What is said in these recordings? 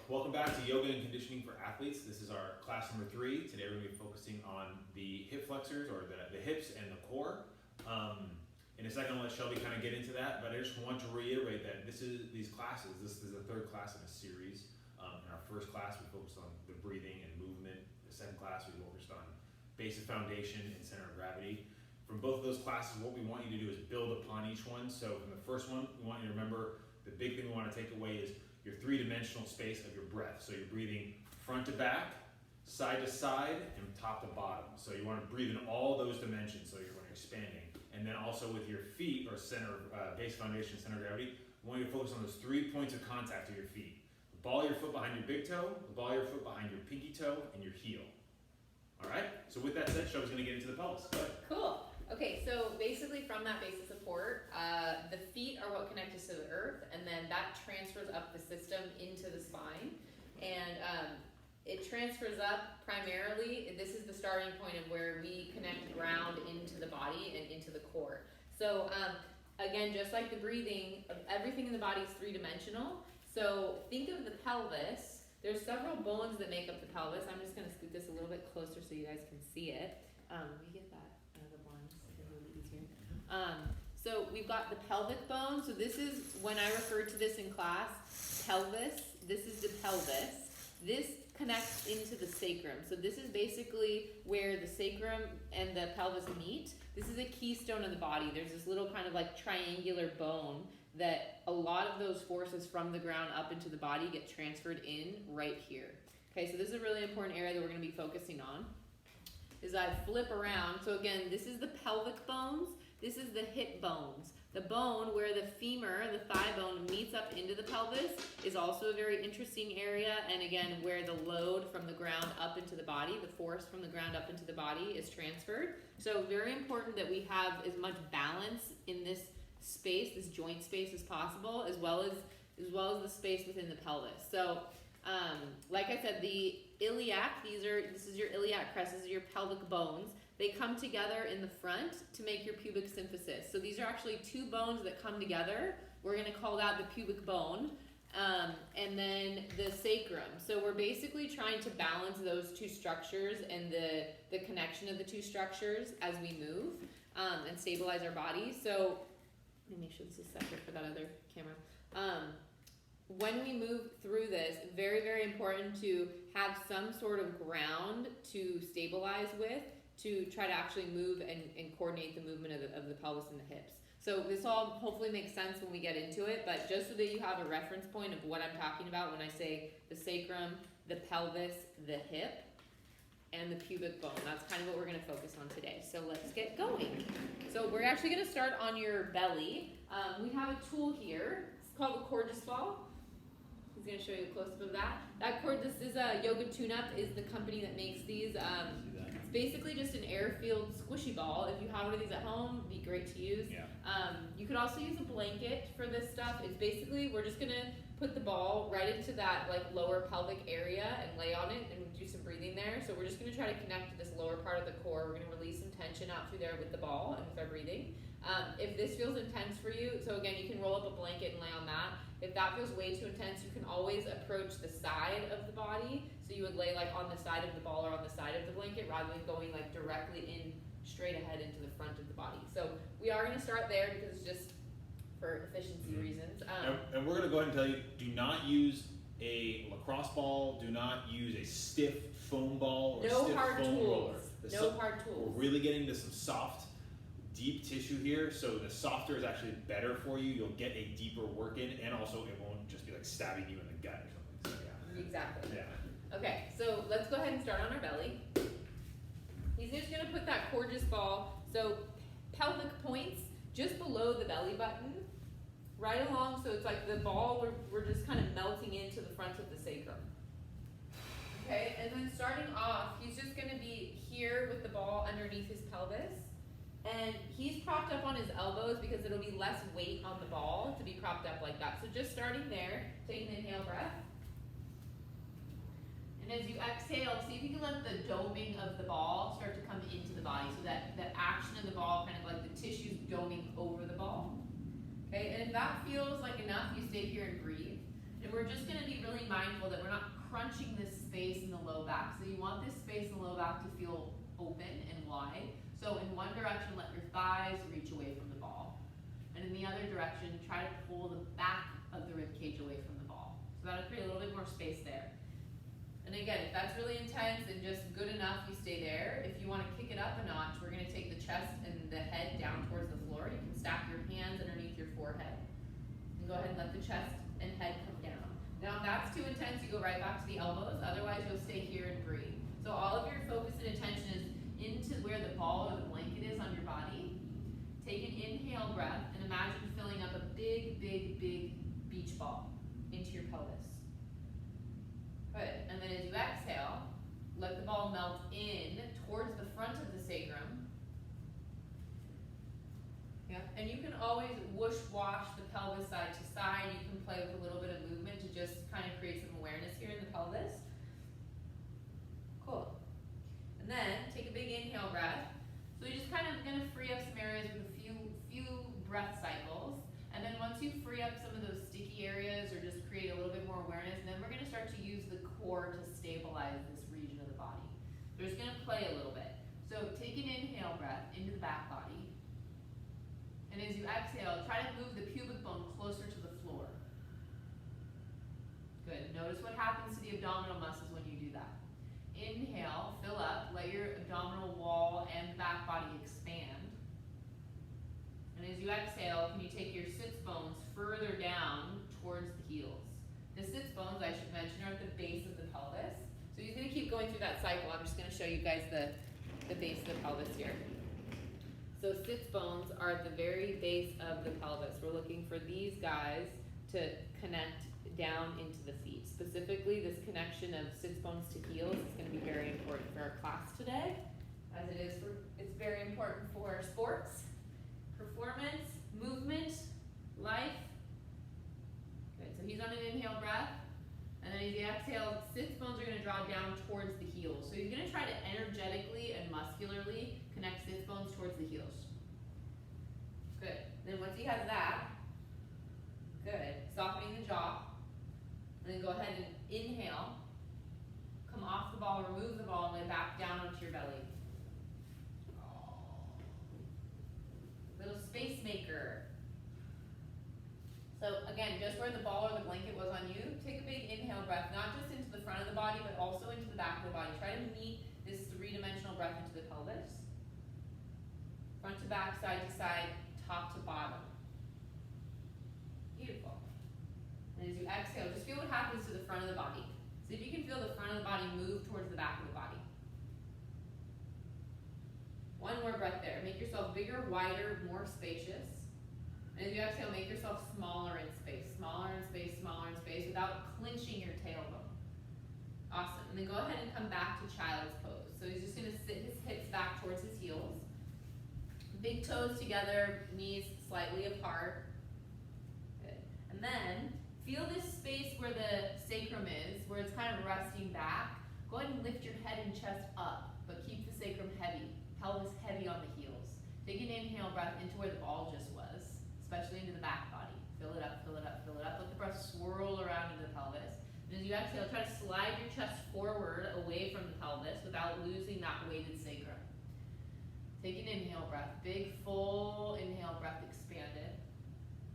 welcome back to Yoga and Conditioning for Athletes. This is our class number 3. Today we're going to be focusing on the hip flexors, or the hips and the core. In a second I'll let Shelby kind of get into that, but I just want to reiterate that this is the third class in a series. In our first class we focused on the breathing and movement. The second class we focused on basic foundation and center of gravity. From both of those classes, what we want you to do is build upon each one. So from the first one, we want you to remember the big thing we want to take away is your three-dimensional space of your breath. So you're breathing front to back, side to side, and top to bottom. So you want to breathe in all those dimensions so when you're expanding. And then also with your feet, or center, base foundation, center of gravity, we want you to focus on those 3 points of contact of your feet. The ball of your foot behind your big toe, the ball of your foot behind your pinky toe, and your heel. All right? So with that said, Shelby's going to get into the pelvis. Go ahead. Cool. Okay, so basically from that base of support, the feet are what connect us to the earth, and then that transfers up the system into the spine. And it transfers up primarily, this is the starting point of where we connect ground into the body and into the core. So again, just like the breathing, everything in the body is three-dimensional. So think of the pelvis. There's several bones that make up the pelvis. I'm just going to scoot this a little bit closer so you guys can see it. We get that. So we've got the pelvic bone. So this is, when I refer to this in class, pelvis. This is the pelvis. This connects into the sacrum. So this is basically where the sacrum and the pelvis meet. This is a keystone of the body. There's this little kind of like triangular bone that a lot of those forces from the ground up into the body get transferred in right here. Okay, so this is a really important area that we're going to be focusing on. As I flip around, so again, this is the pelvic bones. This is the hip bones. The bone where the femur, the thigh bone, meets up into the pelvis is also a very interesting area. And again, where the load from the ground up into the body, the force from the ground up into the body is transferred. So very important that we have as much balance in this space, this joint space as possible, as well as the space within the pelvis. So like I said, the iliac, this is your iliac crest, this is your pelvic bones. They come together in the front to make your pubic symphysis. So these are actually 2 bones that come together. We're going to call that the pubic bone. And then the sacrum. So we're basically trying to balance those 2 structures and the connection of the 2 structures as we move and stabilize our body. So let me make sure this is separate for that other camera. When we move through this, very, very important to have some sort of ground to stabilize with, to try to actually move and coordinate the movement of the pelvis and the hips. So this all hopefully makes sense when we get into it, but just so that you have a reference point of what I'm talking about when I say the sacrum, the pelvis, the hip, and the pubic bone. That's kind of what we're going to focus on today. So let's get going. So we're actually going to start on your belly. We have a tool here. It's called the cordless ball. He's going to show you a close-up of that. This is a Yoga Tune-Up, is the company that makes these. It's basically just an air-filled squishy ball. If you have one of these at home, it'd be great to use. Yeah. You could also use a blanket for this stuff. It's basically, we're just going to put the ball right into that like lower pelvic area and lay on it and do some breathing there. So we're just going to try to connect to this lower part of the core. We're going to release some tension out through there with the ball and with our breathing. If this feels intense for you, so again, you can roll up a blanket and lay on that. If that feels way too intense, you can always approach the side of the body. So you would lay like on the side of the ball or on the side of the blanket rather than going like directly in straight ahead into the front of the body. So we are going to start there because it's just for efficiency reasons. And we're going to go ahead and tell you, do not use a lacrosse ball, do not use a stiff foam ball or stiff foam roller. No hard tools. We're really getting into some soft, deep tissue here, so the softer is actually better for you. You'll get a deeper work in, and also it won't just be like stabbing you in the gut or something. So yeah. Exactly. Yeah. Okay, so let's go ahead and start on our belly. He's just going to put that cordless ball, so pelvic points just below the belly button, right along, so it's like the ball, we're just kind of melting into the front of the sacrum. Okay, and then starting off, he's just going to be here with the ball underneath his pelvis. And he's propped up on his elbows because it'll be less weight on the ball to be propped up like that. So just starting there, take an inhale breath. And as you exhale, see if you can let the doming of the ball start to come into the body. So that action of the ball, kind of like the tissues doming over the ball. Okay, and if that feels like enough, you stay here and breathe. And we're just gonna be really mindful that we're not crunching this space in the low back. So you want this space in the low back to feel open and wide. So in one direction, let your thighs reach away from the ball. And in the other direction, try to pull the back of the rib cage away from the ball. So that'll create a little bit more space there. And again, if that's really intense and just good enough, you stay there. If you want to kick it up a notch, we're going to take the chest and the head down towards the floor. You can stack your hands underneath your forehead. And go ahead and let the chest and head come down. Now if that's too intense, you go right back to the elbows. Otherwise, you'll stay here and breathe. So all of your focus and attention is into where the ball or the blanket is on your body. Take an inhale breath and imagine filling up a big, big, big beach ball into your pelvis. Good. And then as you exhale, let the ball melt in towards the front of the sacrum. Yeah. And you can always whoosh wash the pelvis side to side. You can play with a little bit of movement to just kind of create some awareness here in the pelvis. Cool. And then take a big inhale breath. So you're just kind of going to free up some areas with a few breath cycles. And then once you free up some of those sticky areas or just create a little bit more awareness, then we're going to start to use the core to stabilize this region of the body. So we're just going to play a little bit. So take an inhale breath into the back body. And as you exhale, try to move the pubic bone closer to the floor. Good. Notice what happens to the abdominal muscles when you do that. Inhale, fill up, let your abdominal wall and back body expand. And as you exhale, can you take your sits bones further down towards the heels? The sits bones, I should mention, are at the base of the pelvis. So he's going to keep going through that cycle. I'm just going to show you guys the base of the pelvis here. So sits bones are at the very base of the pelvis. We're looking for these guys to connect down into the feet. Specifically, this connection of sits bones to heels is going to be very important for our class today, as it's very important for sports, performance, movement, life. Good, so he's on an inhale breath, and then as he exhales, sits bones are going to draw down towards the heels. So he's going to try to energetically and muscularly connect sits bones towards the heels. Good. Then once he has that, good, softening the jaw. And then go ahead and inhale, come off the ball, remove the ball, and lay back down onto your belly. Little space maker. So again, just where the ball or the blanket was on you, take a big inhale breath, not just into the front of the body, but also into the back of the body. Try to meet this three-dimensional breath into the pelvis. Front to back, side to side, top to bottom. Beautiful. And as you exhale, just feel what happens to the front of the body. See if you can feel the front of the body move towards the back of the body. One more breath there. Make yourself bigger, wider, more spacious. And as you exhale, make yourself smaller in space. Smaller in space, smaller in space, without clenching your tailbone. Awesome. And then go ahead and come back to child's pose. So he's just going to sit his hips back towards his heels. Big toes together, knees slightly apart. Good. And then feel this space where the sacrum is, where it's kind of resting back. Go ahead and lift your head and chest up, but keep the sacrum heavy, pelvis heavy on the heels. Take an inhale breath into where the ball just was, especially into the back body. Fill it up, fill it up, fill it up. Let the breath swirl around into the pelvis. And as you exhale, try to slide your chest forward away from the pelvis without losing that weighted sacrum. Take an inhale breath, big full inhale breath, expanded.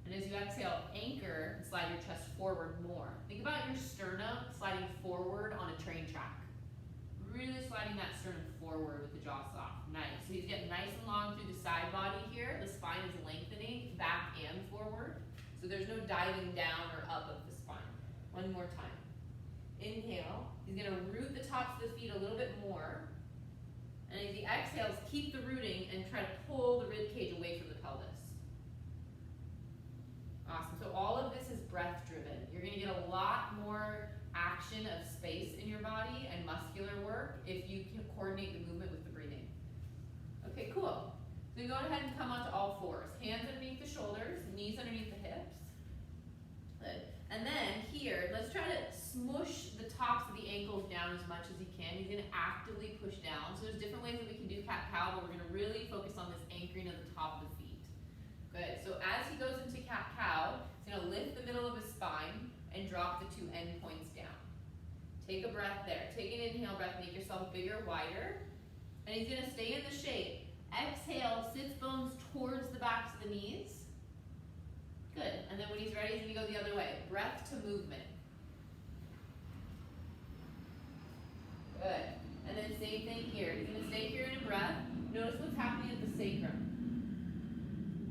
And as you exhale, anchor and slide your chest forward more. Think about your sternum sliding forward on a train track. Really sliding that sternum forward with the jaw soft. Nice. So he's getting nice and long through the side body here. The spine is lengthening back and forward. So there's no diving down or up of the spine. One more time. Inhale. He's going to root the tops of the feet a little bit more. And as he exhales, keep the rooting and try to pull the rib cage away from the pelvis. Awesome. So all of this is breath driven. You're going to get a lot more action of space in your body and muscular work if you can coordinate the movement with the breathing. Okay, cool. So go ahead and come onto all fours. Hands underneath the shoulders, knees underneath the hips. Good. And then here, let's try to smush the tops of the ankles down as much as you can. He's going to actively push down. So there's different ways that we can do cat-cow, but we're going to really focus on this anchoring of the top of the feet. Good. So as he goes into cat-cow, he's going to lift the middle of his spine and and drop the 2 end points down. Take a breath there. Take an inhale breath, make yourself bigger, wider. And he's gonna stay in the shape. Exhale, sits bones towards the backs of the knees. Good, and then when he's ready, he's gonna go the other way. Breath to movement. Good, and then same thing here. He's gonna stay here in a breath. Notice what's happening at the sacrum.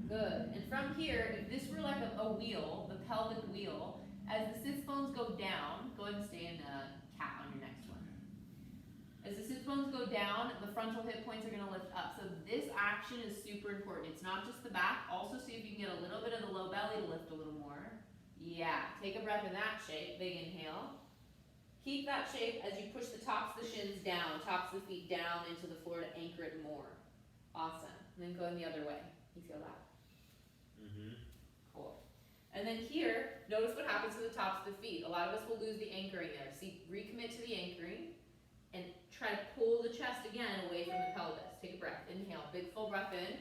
Good, and from here, if this were like a wheel, the pelvic wheel, as the sits bones go down, go ahead and stay in cat on your next one. As the sits bones go down, the frontal hip points are gonna lift up. So this action is super important. It's not just the back, also see if you can get a little bit of the low belly to lift a little more. Yeah, take a breath in that shape, big inhale. Keep that shape as you push the tops of the shins down, tops of the feet down into the floor to anchor it more. Awesome, and then go in the other way. You feel that? Cool. And then here, notice what happens to the tops of the feet. A lot of us will lose the anchoring there. See, recommit to the anchoring and try to pull the chest again away from the pelvis. Take a breath, inhale, big full breath in.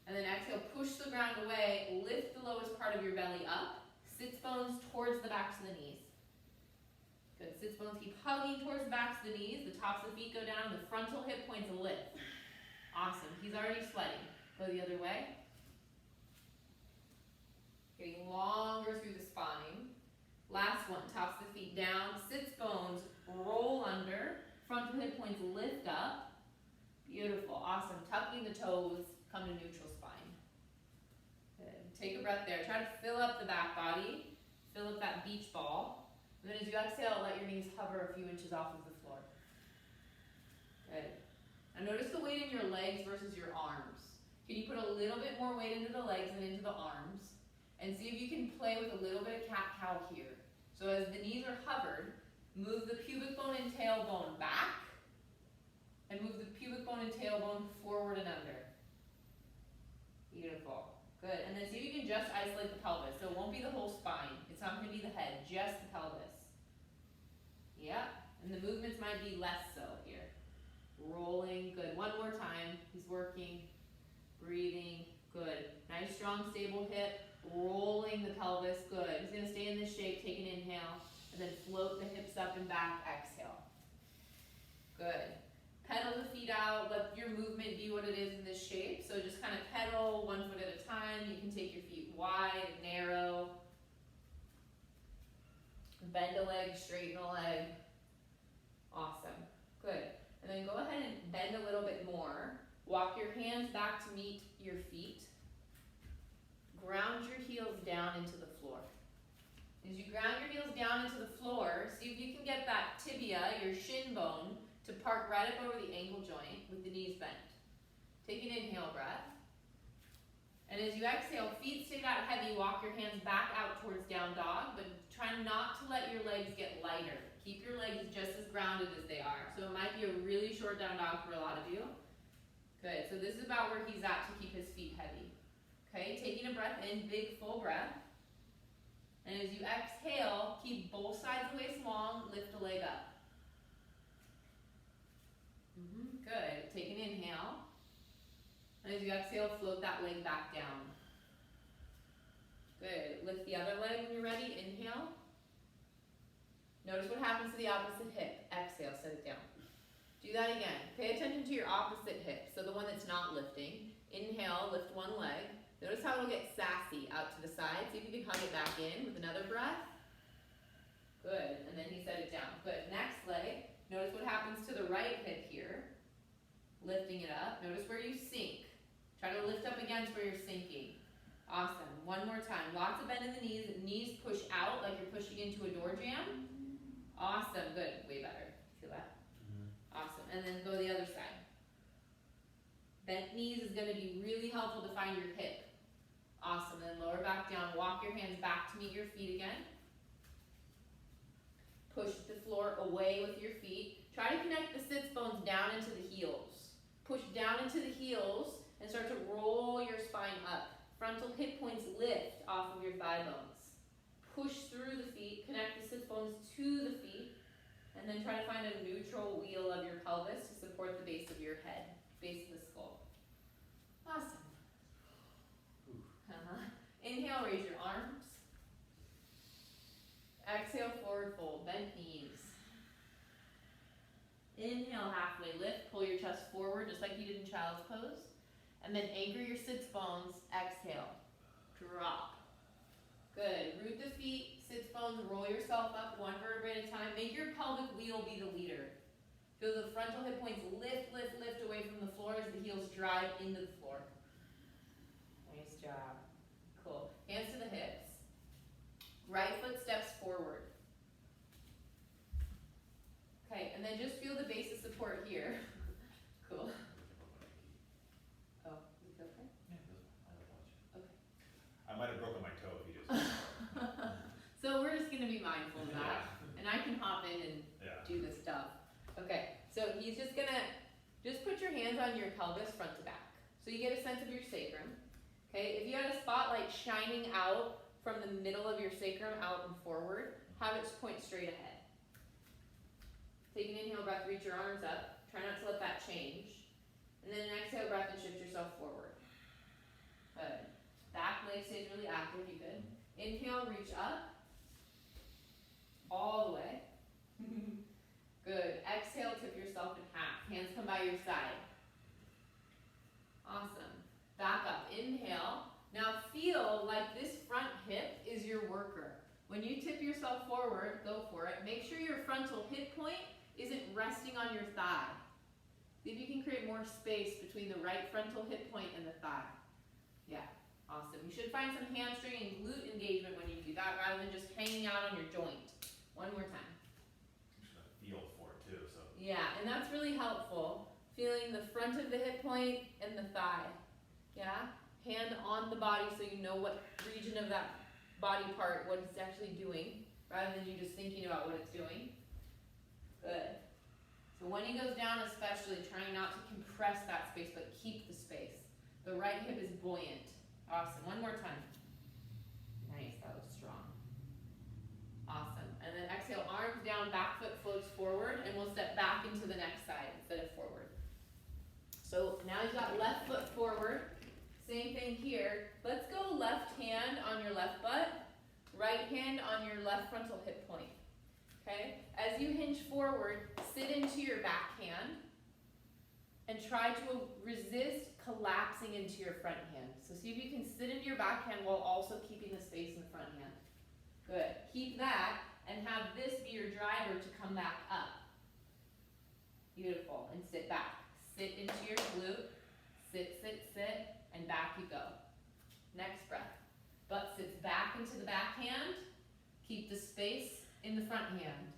And then exhale, push the ground away, lift the lowest part of your belly up. Sits bones towards the backs of the knees. Good, sits bones keep hugging towards the backs of the knees. The tops of the feet go down, the frontal hip points lift. Awesome, he's already sweating. Go the other way. Getting longer through the spine. Last one, tops of the feet down, sits bones, roll under, frontal hip points lift up. Beautiful, awesome. Tucking the toes, come to neutral spine. Good. Take a breath there. Try to fill up the back body, fill up that beach ball. And then as you exhale, let your knees hover a few inches off of the floor. Good. Now notice the weight in your legs versus your arms. Can you put a little bit more weight into the legs than into the arms? And see if you can play with a little bit of cat-cow here. So as the knees are hovered, move the pubic bone and tailbone back, and move the pubic bone and tailbone forward and under. Beautiful. Good. And then see if you can just isolate the pelvis. So it won't be the whole spine. It's not going to be the head, just the pelvis. Yeah. And the movements might be less so here. Rolling. Good. One more time. He's working. Breathing. Good. Nice, strong, stable hip. Rolling the pelvis. Good. He's going to stay in this shape. Take an inhale. And then float the hips up and back. Exhale. Good. Pedal the feet out. Let your movement be what it is in this shape. So just kind of pedal 1 foot at a time. You can take your feet wide, narrow. Bend a leg, straighten a leg. Awesome. Good. And then go ahead and bend a little bit more. Walk your hands back to meet your feet. Ground your heels down into the floor. As you ground your heels down into the floor, see if you can get that tibia, your shin bone, to park right up over the ankle joint with the knees bent. Take an inhale breath. And as you exhale, feet stay that heavy, walk your hands back out towards down dog, but try not to let your legs get lighter. Keep your legs just as grounded as they are. So it might be a really short down dog for a lot of you. Good, so this is about where he's at to keep his feet heavy. Okay, taking a breath in, big full breath. And as you exhale, keep both sides of the waist long, lift the leg up. Good, take an inhale. And as you exhale, float that leg back down. Good, lift the other leg when you're ready, inhale. Notice what happens to the opposite hip. Exhale, set it down. Do that again. Pay attention to your opposite hip, so the one that's not lifting. Inhale, lift one leg. Notice how it'll get sassy out to the side. See if you can hug it back in with another breath. Good, and then he set it down. Good, next leg. Notice what happens to the right hip here. Lifting it up. Notice where you sink. Try to lift up against where you're sinking. Awesome. One more time. Lots of bend in the knees. Knees push out like you're pushing into a door jamb. Awesome. Good. Way better. Feel that? Awesome. And then go the other side. Bent knees is going to be really helpful to find your hip. Awesome. Then lower back down. Walk your hands back to meet your feet again. Push the floor away with your feet. Try to connect the sits bones down into the heels. Push down into the heels and start to roll your spine up. Frontal hip points lift off of your thigh bones. Push through the feet, connect the sits bones to the feet, and then try to find a neutral wheel of your pelvis to support the base of your head, base of the skull. Awesome. Inhale, raise your arms. And then anchor your sits bones, exhale, drop. Good, root the feet, sits bones, roll yourself up one vertebrae at a time. Make your pelvic wheel be the leader. Feel the frontal hip points lift, lift, lift away from the floor as the heels drive into the floor. Nice job. Cool. Hands to the hips. Right foot steps forward. Okay, and then just feel the base of support here. Cool. Oh, is it okay? Okay. I might have broken my toe if you just. So we're just going to be mindful of that. And I can hop in and do the stuff. Okay, so he's just going to, just put your hands on your pelvis front to back. So you get a sense of your sacrum. Okay, if you had a spotlight shining out from the middle of your sacrum out and forward, have it point straight ahead. Take an inhale breath, reach your arms up. Try not to let that change. And then an exhale breath and shift yourself forward. Good. Back leg stays really active, you good. Inhale, reach up. All the way. Good. Exhale, tip yourself in half. Hands come by your side. Awesome. Back up. Inhale. Now feel like this front hip is your worker. When you tip yourself forward, go for it. Make sure your frontal hip point isn't resting on your thigh. See if you can create more space between the right frontal hip point and the thigh. Yeah, awesome. You should find some hamstring and glute engagement when you do that rather than just hanging out on your joint. One more time. I'm just gonna feel for it too, so. Yeah, and that's really helpful. Feeling the front of the hip point and the thigh. Yeah, hand on the body so you know what region of that body part, what it's actually doing, rather than you just thinking about what it's doing. Good. So when he goes down especially, trying not to compress that space, but keep the space. The right hip is buoyant. Awesome. One more time. Nice, that was strong. Awesome. And then exhale, arms down, back foot floats forward, and we'll step back into the next side instead of forward. So now you've got left foot forward. Same thing here. Let's go left hand on your left butt, right hand on your left frontal hip point. Okay? As you hinge forward, sit into your back hand and try to resist collapsing into your front hand. So see if you can sit into your back hand while also keeping the space in the front hand. Good. Keep that and have this be your driver to come back up. Beautiful. And sit back. Sit into your glute. Sit, sit, sit. And back you go. Next breath. Butt sits back into the back hand. Keep the space in the front hand.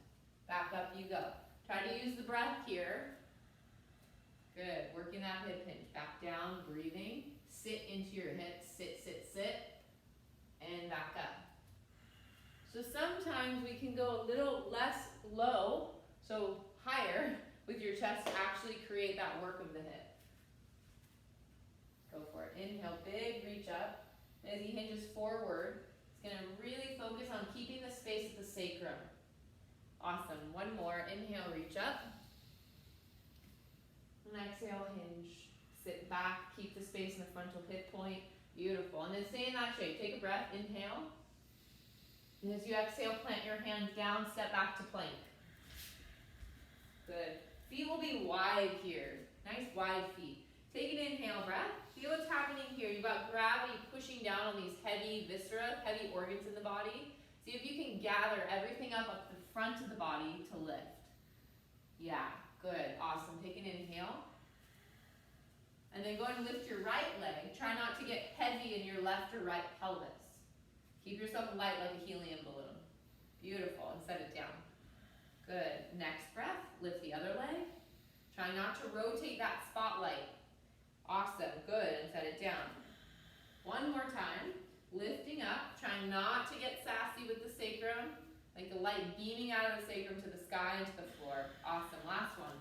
Back up you go. Try to use the breath here. Good. Working that hip hinge. Back down, breathing. Sit into your hips. Sit, sit, sit. And back up. So sometimes we can go a little less low, so higher, with your chest to actually create that work of the hip. Go for it. Inhale, big reach up. As he hinges forward, he's going to really focus on keeping the space at the sacrum. Awesome. One more. Inhale, reach up. And exhale, hinge. Sit back. Keep the space in the frontal hip point. Beautiful. And then stay in that shape. Take a breath. Inhale. And as you exhale, plant your hands down. Step back to plank. Good. Feet will be wide here. Nice wide feet. Take an inhale breath. Feel what's happening here. You've got gravity pushing down on these heavy viscera, heavy organs in the body. See if you can gather everything up the front of the body to lift. Yeah, good, awesome. Take an inhale. And then go ahead and lift your right leg. Try not to get heavy in your left or right pelvis. Keep yourself light like a helium balloon. Beautiful, and set it down. Good, next breath, lift the other leg. Try not to rotate that spotlight. Awesome, good, and set it down. One more time, lifting up, trying not to get sassy with the sacrum, like the light beaming out of the sacrum to the sky and to the floor. Awesome, last one.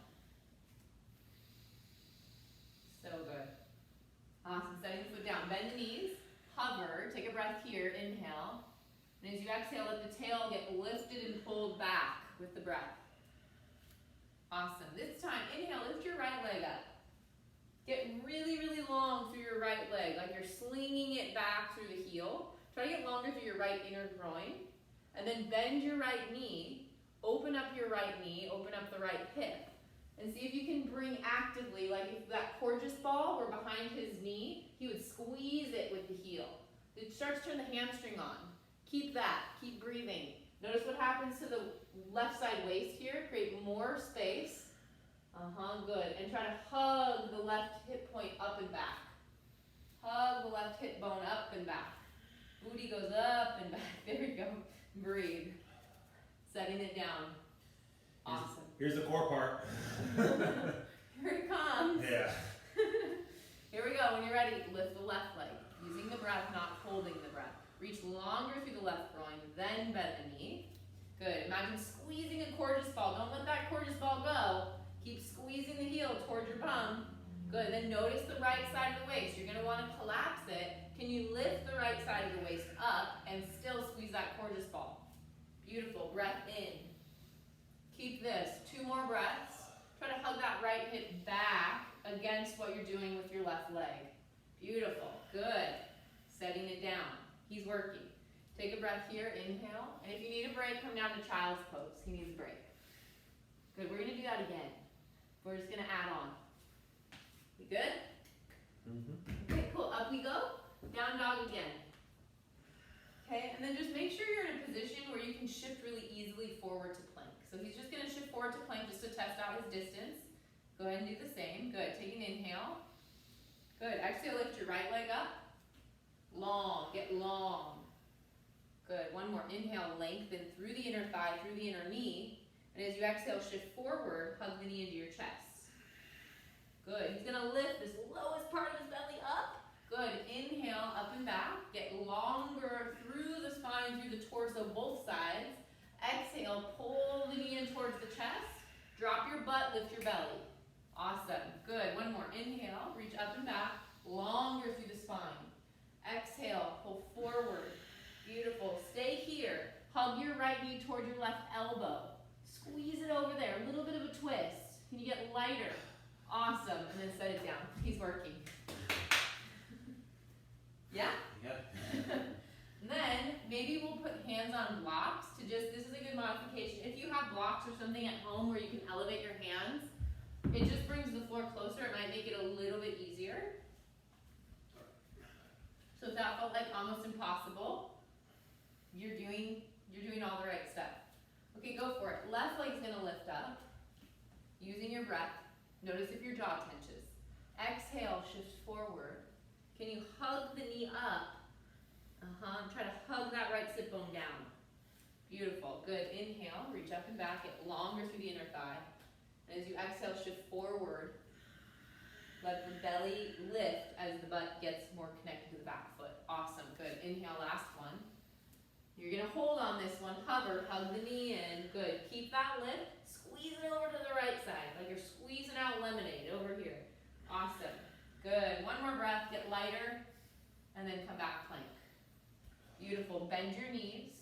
So good. Awesome, setting the foot down, bend the knees, hover, take a breath here, inhale. And as you exhale, let the tail get lifted and pulled back with the breath. Awesome, this time, inhale, lift your right leg up. Get really, really long through your right leg, like you're slinging it back through the heel. Try to get longer through your right inner groin. And then bend your right knee, open up your right knee, open up the right hip. And see if you can bring actively, like if that gorgeous ball were behind his knee, he would squeeze it with the heel. It starts to turn the hamstring on. Keep that, keep breathing. Notice what happens to the left side waist here. Create more space. Good. And try to hug the left hip point up and back. Hug the left hip bone up and back. Booty goes up and back. There we go. Breathe. Setting it down. Awesome. Here's the core part. Here it comes. Yeah. Here we go. When you're ready, lift the left leg. Using the breath, not holding the breath. Reach longer through the left groin, then bend the knee. Good. Imagine squeezing a gorgeous ball. Don't let that gorgeous ball go. Keep squeezing the heel towards your bum. Good. Then notice the right side of the waist. You're going to want to collapse it. Can you lift the right side of the waist up and still squeeze that gorgeous ball? Beautiful. Breath in. Keep this. 2 more breaths. Try to hug that right hip back against what you're doing with your left leg. Beautiful. Good. Setting it down. He's working. Take a breath here. Inhale. And if you need a break, come down to child's pose. He needs a break. Good. We're going to do that again. We're just going to add on. We good? Okay, cool. Up we go. Down dog again. Okay, and then just make sure you're in a position where you can shift really easily forward to plank. So he's just going to shift forward to plank just to test out his distance. Go ahead and do the same. Good. Take an inhale. Good. Exhale, lift your right leg up. Long. Get long. Good. One more. Inhale, lengthen through the inner thigh, through the inner knee. And as you exhale, shift forward, hug the knee into your chest. Good. He's going to lift this lowest part of his belly up. Good. Inhale, up and back. Get longer through the spine, through the torso, both sides. Exhale, pull the knee in towards the chest. Drop your butt, lift your belly. Awesome. Good. One more. Inhale, reach up and back. Longer through the spine. Exhale, pull forward. Beautiful. Stay here. Hug your right knee toward your left elbow. Squeeze it over there. A little bit of a twist. Can you get lighter? Awesome. And then set it down. He's working. Yeah? Yeah. And then maybe we'll put hands on blocks to just, this is a good modification. If you have blocks or something at home where you can elevate your hands, it just brings the floor closer. It might make it a little bit easier. So if that felt like almost impossible, you're doing all the right stuff. Okay, go for it. Left leg's gonna lift up. Using your breath. Notice if your jaw clenches. Exhale, shift forward. Can you hug the knee up? Try to hug that right sit bone down. Beautiful. Good. Inhale, reach up and back. Get longer through the inner thigh. And as you exhale, shift forward. Let the belly lift as the butt gets more connected to the back foot. Awesome. Good. Inhale, last one. You're going to hold on this one. Hover. Hug the knee in. Good. Keep that lift. Squeeze it over to the right side. Like you're squeezing out lemonade over here. Awesome. Good. One more breath. Get lighter. And then come back plank. Beautiful. Bend your knees.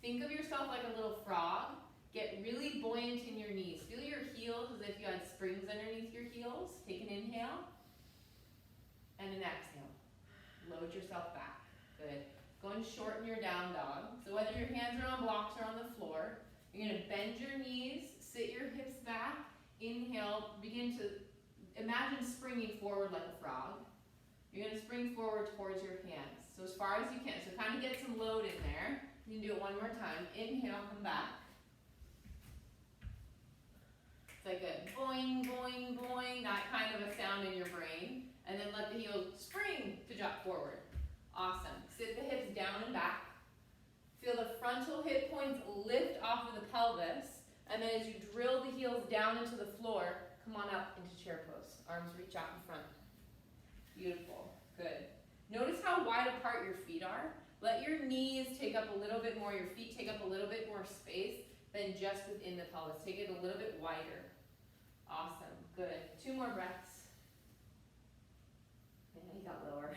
Think of yourself like a little frog. Get really buoyant in your knees. Feel your heels as if you had springs underneath your heels. Take an inhale. And an exhale. Load yourself back. Good. Go and shorten your down dog. So whether your hands are on blocks or on the floor, you're going to bend your knees, sit your hips back, inhale, begin to imagine springing forward like a frog. You're going to spring forward towards your hands. So as far as you can. So kind of get some load in there. You can do it one more time. Inhale, come back. It's like a boing, boing, boing, that kind of a sound in your brain. And then let the heel spring to drop forward. Awesome. Sit the hips down and back. Feel the frontal hip points lift off of the pelvis. And then as you drill the heels down into the floor, come on up into chair pose. Arms reach out in front. Beautiful. Good. Notice how wide apart your feet are. Let your knees take up a little bit more, your feet take up a little bit more space than just within the pelvis. Take it a little bit wider. Awesome. Good. 2 more breaths. And you got lower.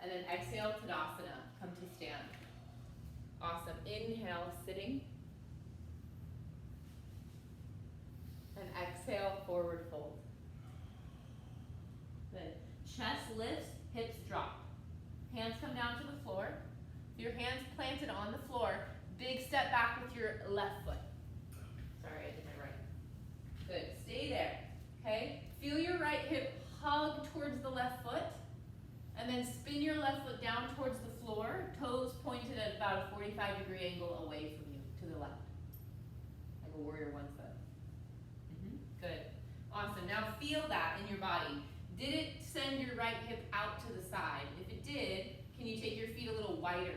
And then exhale, Tadasana. Come to stand. Awesome. Inhale, sitting. And exhale, forward fold. Good. Chest lifts, hips drop. Hands come down to the floor. Your hands planted on the floor. Big step back with your left foot. Sorry, I did my right. Good. Stay there. and then spin your left foot down towards the floor, toes pointed at about a 45-degree angle away from you, to the left. Like a warrior one foot. Good. Awesome. Now feel that in your body. Did it send your right hip out to the side? If it did, can you take your feet a little wider?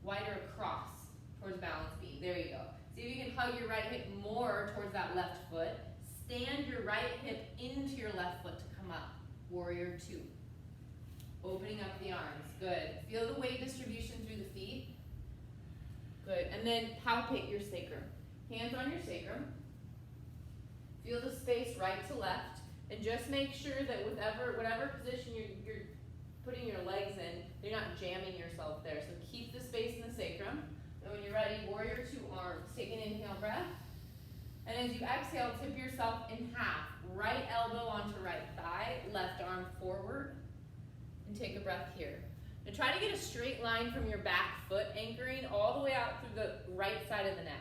Wider across towards balance beam. There you go. See if you can hug your right hip more towards that left foot. Stand your right hip into your left foot to come up. Warrior 2. Opening up the arms. Good. Feel the weight distribution through the feet. Good. And then palpate your sacrum. Hands on your sacrum. Feel the space right to left. And just make sure that whatever position you're putting your legs in, you're not jamming yourself there. So keep the space in the sacrum. And when you're ready, warrior 2 arms. Take an inhale breath. And as you exhale, tip yourself in half. Right elbow onto right thigh, left arm forward. And take a breath here. Now try to get a straight line from your back foot, anchoring all the way out through the right side of the neck.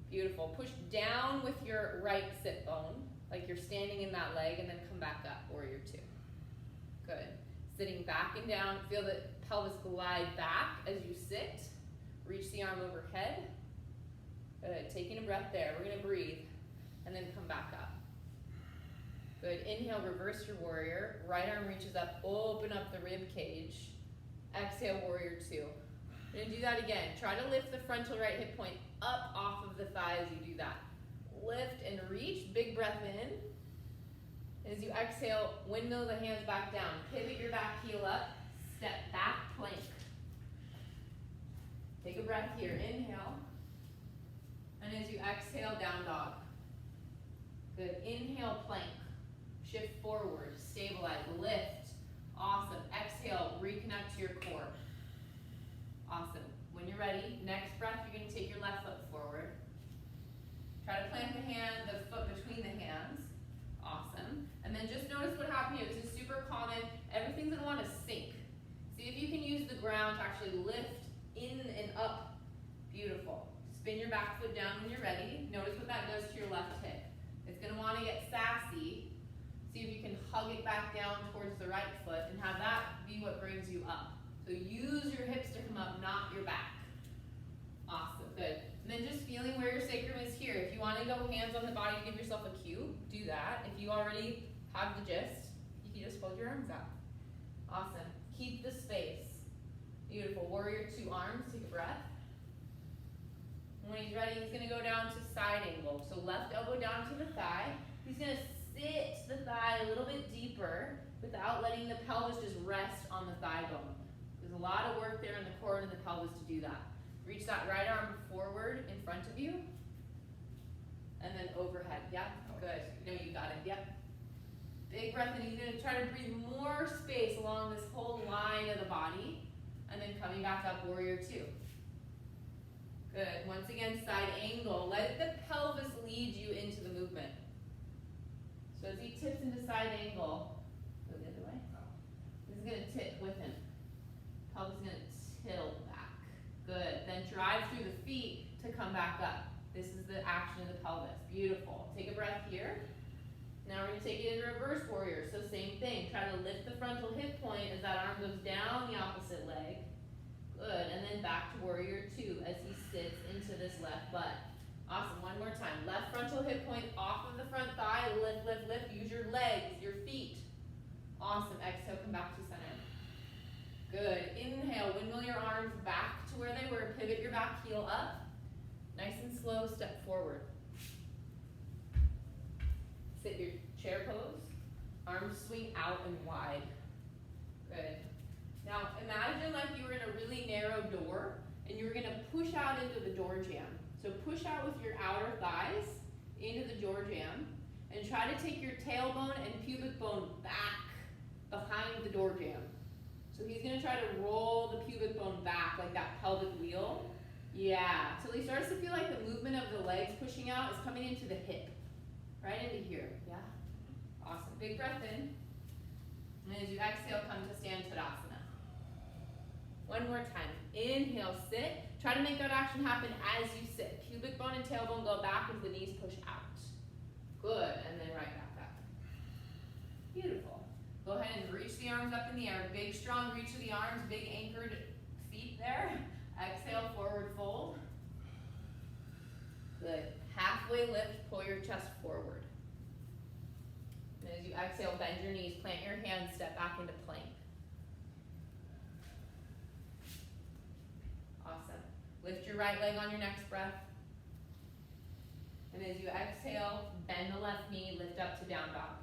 Beautiful. Push down with your right sit bone, like you're standing in that leg, and then come back up, warrior 2. Good. Sitting back and down, feel the pelvis glide back as you sit. Reach the arm overhead. Good. Taking a breath there. We're going to breathe, and then come back up. Good. Inhale, reverse your warrior. Right arm reaches up, open up the rib cage. Exhale, warrior 2. We're going to do that again. Try to lift the frontal right hip point up off of the thigh as you do that. Lift and reach. Big breath in. As you exhale, windmill the hands back down. Pivot your back heel up. Step back, plank. Take a breath here. Inhale. And as you exhale, down dog. Good. Inhale, plank. Shift forward. Stabilize. Lift. Awesome. Exhale. Reconnect to your core. Awesome. When you're ready, next breath, you're going to take your left foot forward. Try to plant the foot between the hands. Awesome. And then just notice what happened here. This is super common. Everything's going to want to sink. See if you can use the ground to actually lift in and up. Beautiful. Spin your back foot down when you're ready. Notice what that does to your left hip. It's going to want to get sassy. See if you can hug it back down towards the right foot and have that be what brings you up. So use your hips to come up, not your back. Awesome, good. And then just feeling where your sacrum is here. If you want to go hands on the body, give yourself a cue, do that. If you already have the gist, you can just hold your arms out. Awesome. Keep the space. Beautiful. Warrior 2 arms, take a breath. And when he's ready, he's going to go down to side angle. So left elbow down to the thigh. He's going to sit the thigh a little bit deeper without letting the pelvis just rest on the thigh bone. There's a lot of work there in the core and the pelvis to do that. Reach that right arm forward in front of you. And then overhead. Yep, good. No, you got it. Yep. Big breath in. You're going to try to breathe more space along this whole line of the body. And then coming back up, warrior 2. Good. Once again, side angle. Let the pelvis lead you into the movement. So as he tips into side angle, go the other way. This is going to tip with him. Pelvis is going to tilt back. Good. Then drive through the feet to come back up. This is the action of the pelvis. Beautiful. Take a breath here. Now we're going to take it into reverse warrior. So same thing. Try to lift the frontal hip point as that arm goes down the opposite leg. Good. And then back to warrior 2 as he sits into this left butt. Awesome. One more time. Left frontal hip point off of the front thigh. Lift, lift, lift. Use your legs, your feet. Awesome. Exhale. Come back to center. Good. Inhale. Windmill your arms back to where they were. Pivot your back heel up. Nice and slow. Step forward. Sit your chair pose. Arms swing out and wide. Good. Now imagine like you were in a really narrow door and you were going to push out into the door jamb. So push out with your outer thighs into the door jamb and try to take your tailbone and pubic bone back behind the door jamb. So he's going to try to roll the pubic bone back like that pelvic wheel. Yeah, till he starts to feel like the movement of the legs pushing out is coming into the hip. Right into here, yeah? Awesome. Big breath in. And as you exhale, come to stand Tadasana. One more time. Inhale, sit. Try to make that action happen as you sit. Pubic bone and tailbone go back as the knees push out. Good, and then right back up. Beautiful. Go ahead and reach the arms up in the air. Big, strong reach of the arms, big anchored feet there. Exhale, forward fold. Good. Halfway lift, pull your chest forward. And as you exhale, bend your knees, plant your hands, step back into plank. Awesome. Lift your right leg on your next breath. And as you exhale, bend the left knee, lift up to down dog.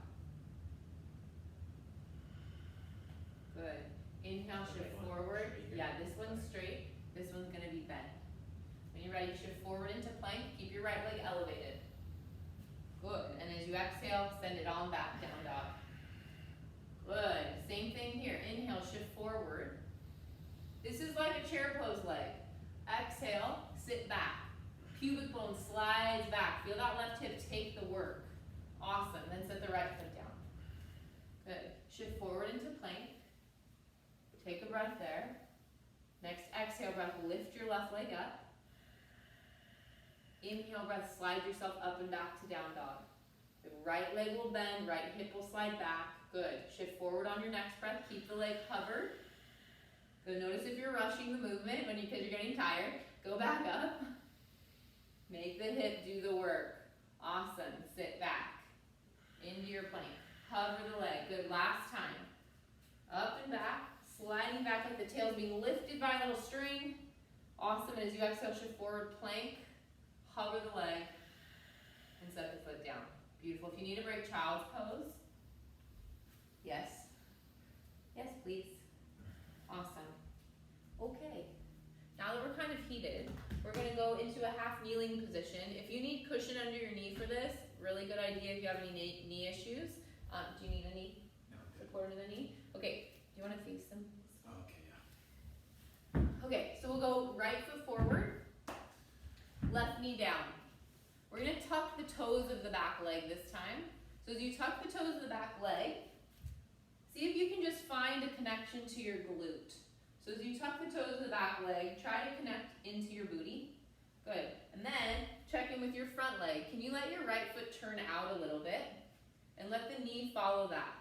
Good. Inhale, shift forward. Yeah, this one's straight. This one's going to be bent. When you're ready, shift forward into plank. Keep your right leg elevated. Good. And as you exhale, send it on back, down dog. Good. Same thing here. Inhale, shift forward. This is like a chair pose leg. Exhale, sit back. Pubic bone slides back. Feel that left hip take the work. Awesome. Then set the right foot down. Good. Shift forward into plank. Take a breath there. Next exhale breath, lift your left leg up. Inhale breath, slide yourself up and back to down dog. The right leg will bend, right hip will slide back. Good. Shift forward on your next breath. Keep the leg covered. Good. Notice if you're rushing the movement because you're getting tired. Go back up. Make the hip do the work. Awesome. Sit back. Into your plank. Cover the leg. Good. Last time. Up and back. Sliding back like the tail's being lifted by a little string. Awesome. And as you exhale, shift forward, plank. Hover the leg. And set the foot down. Beautiful. If you need a break, child's pose. Yes. Yes, please. Awesome. Okay. Now that we're kind of heated, we're going to go into a half kneeling position. If you need cushion under your knee for this, really good idea if you have any knee issues. Do you need a knee? No, support in the knee? Okay. Do you want to face them? Okay, yeah. Okay, so we'll go right foot forward, left knee down. We're going to tuck the toes of the back leg this time. So as you tuck the toes of the back leg, see if you can just find a connection to your glute. So as you tuck the toes of the back leg, try to connect into your booty. Good. And then check in with your front leg. Can you let your right foot turn out a little bit? And let the knee follow that.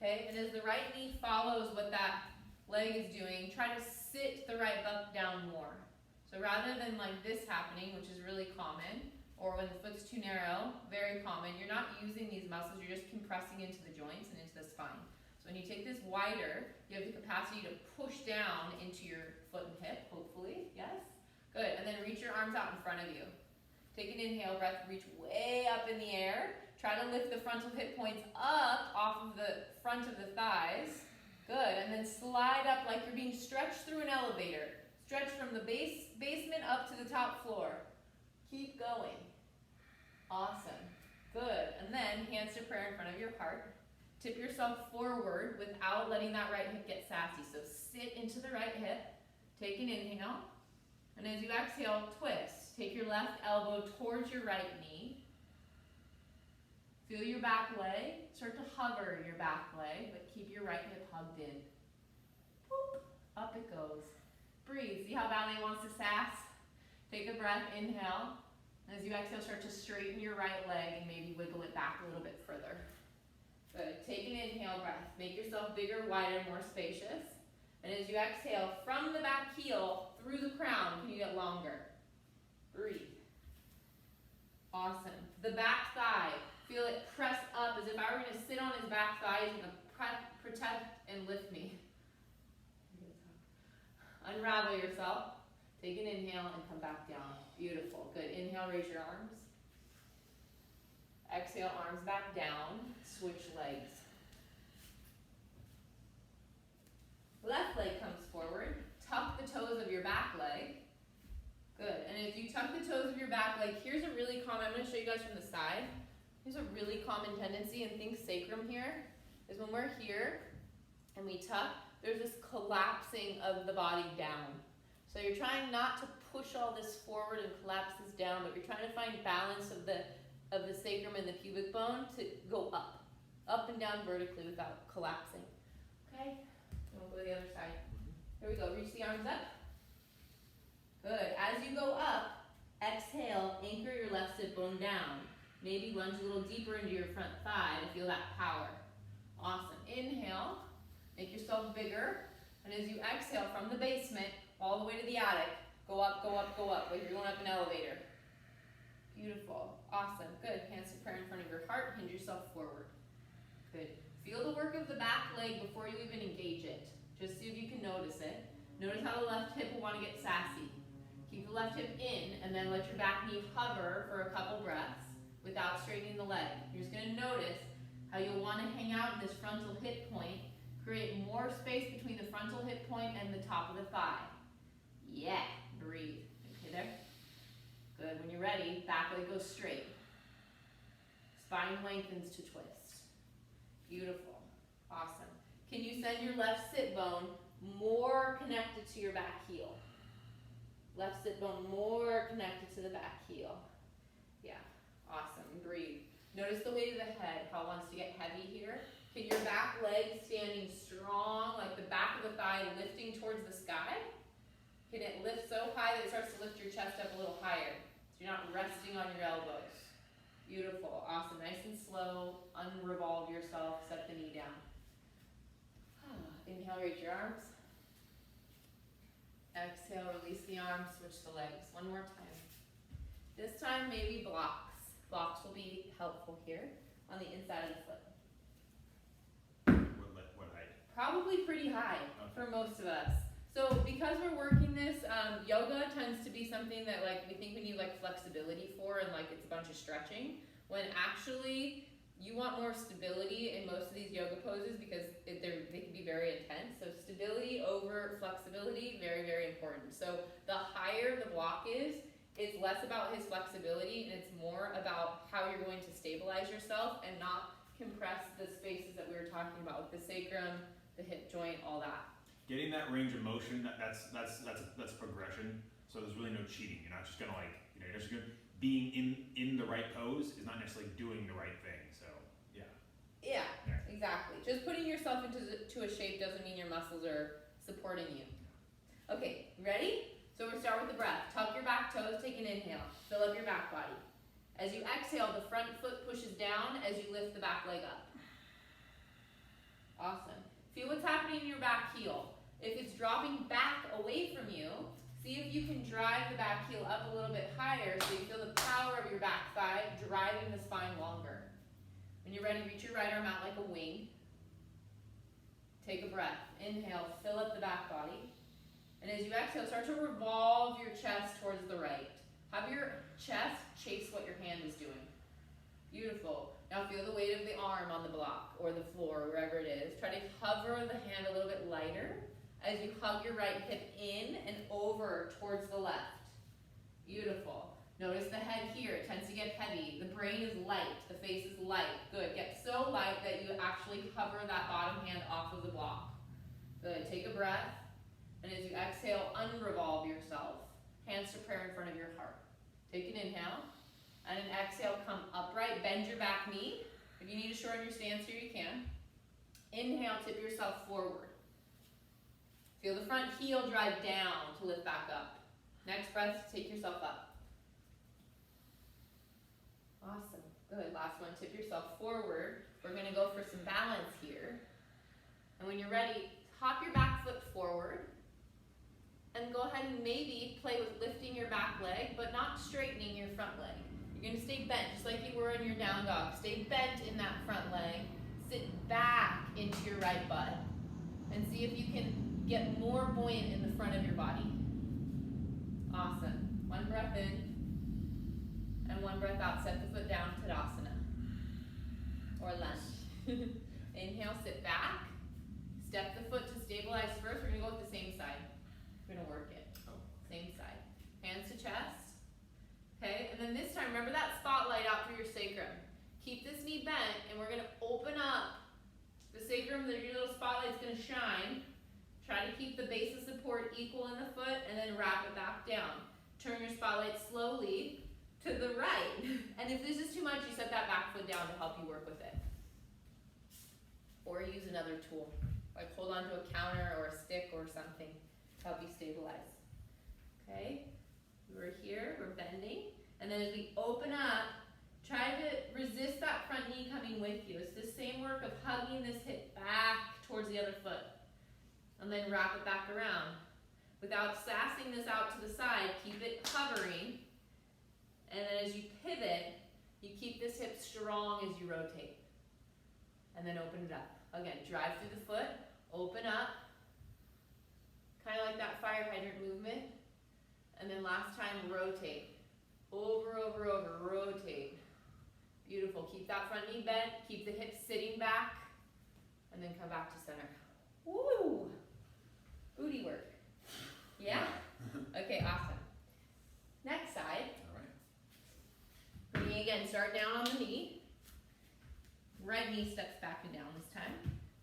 Okay, and as the right knee follows what that leg is doing, try to sit the right butt down more. So rather than like this happening, which is really common, or when the foot's too narrow, very common, you're not using these muscles, you're just compressing into the joints and into the spine. So when you take this wider, you have the capacity to push down into your foot and hip, hopefully, yes? Good, and then reach your arms out in front of you. Take an inhale breath, reach way up in the air. Try to lift the frontal hip points up off of the front of the thighs. Good, and then slide up like you're being stretched through an elevator. Stretch from the basement up to the top floor. Keep going. Awesome. Good, and then hands to prayer in front of your heart. Tip yourself forward without letting that right hip get sassy. So sit into the right hip. Take an inhale. And as you exhale, twist. Take your left elbow towards your right knee. Feel your back leg. Start to hover your back leg, but keep your right hip hugged in. Boop. Up it goes. Breathe. See how ballet wants to sass? Take a breath. Inhale. And as you exhale, start to straighten your right leg and maybe wiggle it back a little bit further. Good. Take an inhale breath. Make yourself bigger, wider, more spacious. And as you exhale, from the back heel through the crown, can you get longer? Breathe. Awesome. The back thigh. Feel it press up as if I were going to sit on his back thigh. He's going to protect and lift me. Unravel yourself. Take an inhale and come back down. Beautiful. Good. Inhale, raise your arms. Exhale, arms back down. Switch legs. Left leg comes forward. Tuck the toes of your back leg. Good. And if you tuck the toes of your back leg, here's a really common, I'm going to show you guys from the side. Here's a really common tendency, and think sacrum here, is when we're here and we tuck, there's this collapsing of the body down. So you're trying not to push all this forward and collapse this down, but you're trying to find balance of the sacrum and the pubic bone to go up and down vertically without collapsing. Okay? And we'll go to the other side. Here we go. Reach the arms up. Good. As you go up, exhale, anchor your left sit bone down. Maybe lunge a little deeper into your front thigh to feel that power. Awesome. Inhale, make yourself bigger. And as you exhale from the basement all the way to the attic, go up, go up, go up, like you're going up an elevator. Beautiful. Awesome. Good. Hands to prayer in front of your heart. Hinge yourself forward. Good. Feel the work of the back leg before you even engage it. Just see if you can notice it. Notice how the left hip will want to get sassy. Keep the left hip in and then let your back knee hover for a couple breaths without straightening the leg. You're just going to notice how you'll want to hang out in this frontal hip point. Create more space between the frontal hip point and the top of the thigh. Yeah. Breathe. Okay there? Good. When you're ready, back leg goes straight. Spine lengthens to twist. Beautiful. Awesome. Can you send your left sit bone more connected to your back heel? Left sit bone more connected to the back heel. Yeah. Awesome. Breathe. Notice the weight of the head, how it wants to get heavy here. Can your back leg standing strong, like the back of the thigh lifting towards the sky? Can it lift so high that it starts to lift your chest up a little higher? So you're not resting on your elbows. Beautiful. Awesome. Nice and slow. Unrevolve yourself. Set the knee down. Inhale, reach your arms. Exhale, release the arms. Switch the legs. One more time. This time, maybe blocks. Blocks will be helpful here on the inside of the foot. What height? Probably pretty high for most of us. So because we're working this, yoga tends to be something that like we think we need like flexibility for, and like it's a bunch of stretching, when actually you want more stability in most of these yoga poses because they can be very intense. So stability over flexibility, very, very important. So the higher the block is, it's less about his flexibility and it's more about how you're going to stabilize yourself and not compress the spaces that we were talking about with the sacrum, the hip joint, all that. Getting that range of motion, that's progression. So there's really no cheating. You're not just gonna you're just gonna, being in the right pose is not necessarily doing the right thing. So yeah. Yeah, exactly. Just putting yourself into a shape doesn't mean your muscles are supporting you. Okay, ready? So we're gonna start with the breath. Tuck your back toes, take an inhale. Fill up your back body. As you exhale, the front foot pushes down as you lift the back leg up. Awesome. Feel what's happening in your back heel. If it's dropping back away from you, see if you can drive the back heel up a little bit higher so you feel the power of your back thigh driving the spine longer. When you're ready, reach your right arm out like a wing. Take a breath. Inhale, fill up the back body. And as you exhale, start to revolve your chest towards the right. Have your chest chase what your hand is doing. Beautiful. Now feel the weight of the arm on the block or the floor, wherever it is. Try to hover the hand a little bit lighter as you hug your right hip in and over towards the left. Beautiful. Notice the head here. It tends to get heavy. The brain is light. The face is light. Good. Get so light that you actually hover that bottom hand off of the block. Good. Take a breath. And as you exhale, unrevolve yourself. Hands to prayer in front of your heart. Take an inhale. And an exhale, come upright. Bend your back knee. If you need to shorten your stance here, you can. Inhale, tip yourself forward. Feel the front heel drive down to lift back up. Next breath, take yourself up. Awesome. Good. Last one, tip yourself forward. We're going to go for some balance here. And when you're ready, hop your back foot forward. And go ahead and maybe play with lifting your back leg, but not straightening your front leg. You're going to stay bent, just like you were in your down dog. Stay bent in that front leg. Sit back into your right butt. And see if you can get more buoyant in the front of your body. Awesome. One breath in. And one breath out. Set the foot down, Tadasana. Or lunge. Inhale, sit back. Step the foot to stabilize first. We're going to go with the same side. We're going to work it. Same side. Hands to chest. Okay, and then this time, remember that spotlight out for your sacrum. Keep this knee bent, and we're going to open up the sacrum. Your little spotlight's going to shine. Try to keep the base of support equal in the foot, and then wrap it back down. Turn your spotlight slowly to the right. And if this is too much, you set that back foot down to help you work with it. Or use another tool, like hold on to a counter or a stick or something to help you stabilize. Okay? We're here, we're bending, and then as we open up, Try to resist that front knee coming with you. It's the same work of hugging this hip back towards the other foot. And then wrap it back around. Without sassing this out to the side, keep it hovering. And then as you pivot, you keep this hip strong as you rotate. And then open it up. Again, drive through the foot, open up. Kind of like that fire hydrant movement. And then last time, rotate. Over, over, over, rotate. Beautiful. Keep that front knee bent. Keep the hips sitting back. And then come back to center. Woo! Booty work. Yeah? Okay, awesome. Next side. All right. Knee again, start down on the knee. Right knee steps back and down this time.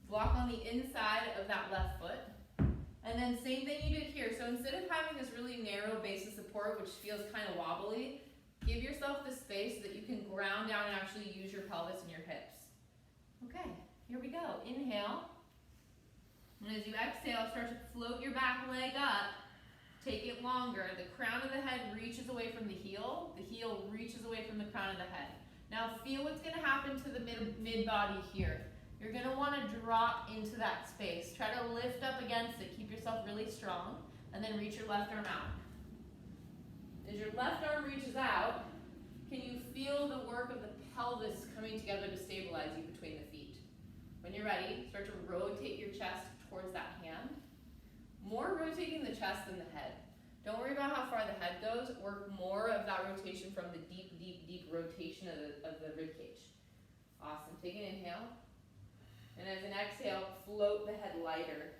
Block on the inside of that left foot. And then same thing you did here. So instead of having this really narrow base of support, which feels kind of wobbly, give yourself the space so that you can ground down and actually use your pelvis and your hips. Okay, here we go. Inhale. And as you exhale, start to float your back leg up. Take it longer. The crown of the head reaches away from the heel. The heel reaches away from the crown of the head. Now feel what's going to happen to the mid-body here. You're going to want to drop into that space. Try to lift up against it. Keep yourself really strong. And then reach your left arm out. As your left arm reaches out, can you feel the work of the pelvis coming together to stabilize you between the feet? When you're ready, start to rotate your chest towards that hand. More rotating the chest than the head. Don't worry about how far the head goes. Work more of that rotation from the deep, deep, deep rotation of the rib cage. Awesome. Take an inhale. And as an exhale, float the head lighter.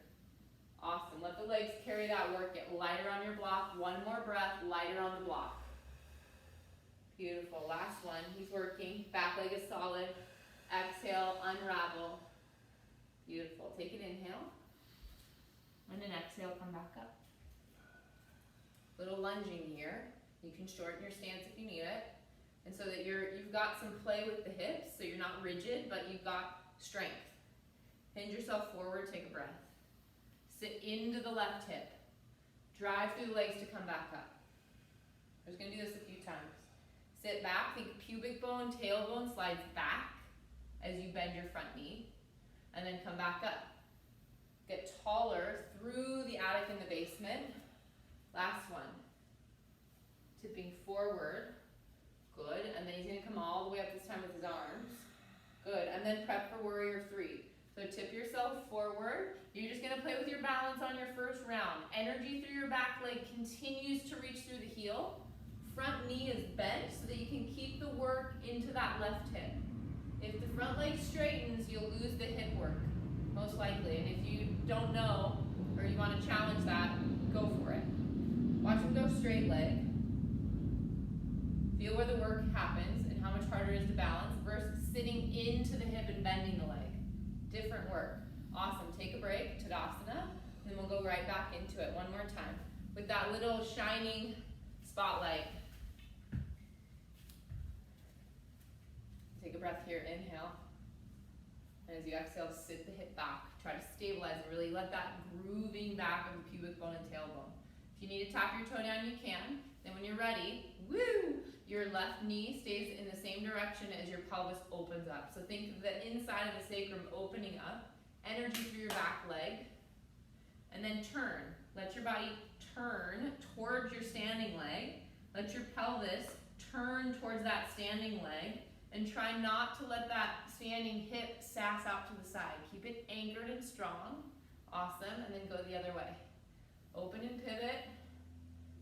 Awesome. Let the legs carry that work. Get lighter on your block. One more breath, lighter on the block. Beautiful. Last one. He's working. Back leg is solid. Exhale, unravel. Beautiful. Take an inhale. And an exhale, come back up. Little lunging here. You can shorten your stance if you need it. And so that you've got some play with the hips, so you're not rigid, but you've got strength. Hinge yourself forward, take a breath. Sit into the left hip. Drive through the legs to come back up. I'm just going to do this a few times. Sit back, think pubic bone, tailbone slides back as you bend your front knee. And then come back up. Get taller through the attic and the basement. Last one. Tipping forward. Good. And then he's going to come all the way up this time with his arms. Good. And then prep for warrior 3. So tip yourself forward. You're just going to play with your balance on your first round. Energy through your back leg continues to reach through the heel. Front knee is bent so that you can keep the work into that left hip. If the front leg straightens, you'll lose the hip work, most likely. And if you don't know, or you want to challenge that, go for it. Watch him go straight leg. Feel where the work happens and how much harder it is to balance versus sitting into the hip and bending the leg. Different work. Awesome. Take a break, Tadasana, and then we'll go right back into it one more time with that little shining spotlight. Take a breath here, inhale. And as you exhale, sit the hip back. Try to stabilize and really let that grooving back of the pubic bone and tailbone. If you need to tap your toe down, you can. Then when you're ready, woo, your left knee stays in the same direction as your pelvis opens up. So think of the inside of the sacrum opening up, energy through your back leg, and then turn. Let your body turn towards your standing leg. Let your pelvis turn towards that standing leg, and try not to let that standing hip sass out to the side. Keep it anchored and strong. Awesome, and then go the other way. Open and pivot.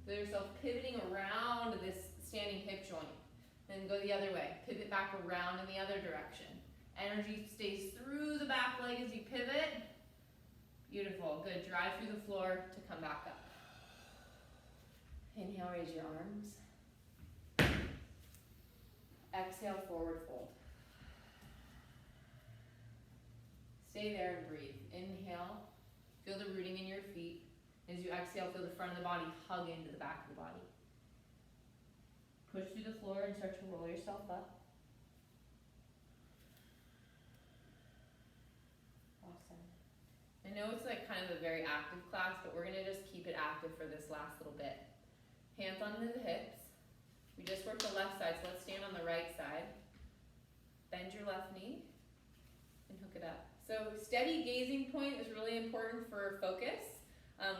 Feel yourself pivoting around this standing hip joint. Then go the other way. Pivot back around in the other direction. Energy stays through the back leg as you pivot. Beautiful. Good. Drive through the floor to come back up. Inhale, raise your arms. Exhale, forward fold. Stay there and breathe. Inhale. Feel the rooting in your feet. As you exhale, feel the front of the body hug into the back of the body. Push through the floor and start to roll yourself up. Awesome. I know it's like kind of a very active class, but we're going to just keep it active for this last little bit. Hands onto the hips. We just worked the left side, so let's stand on the right side. Bend your left knee and hook it up. So steady gazing point is really important for focus.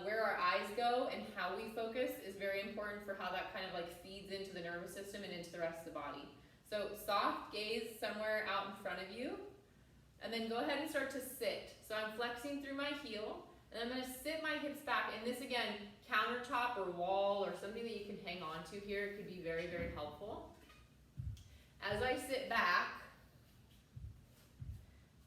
Where our eyes go and how we focus is very important for how that kind of like feeds into the nervous system and into the rest of the body. So soft gaze somewhere out in front of you, and then go ahead and start to sit. So I'm flexing through my heel, and I'm gonna sit my hips back, and this again, countertop or wall or something that you can hang on to here could be very, very helpful. As I sit back,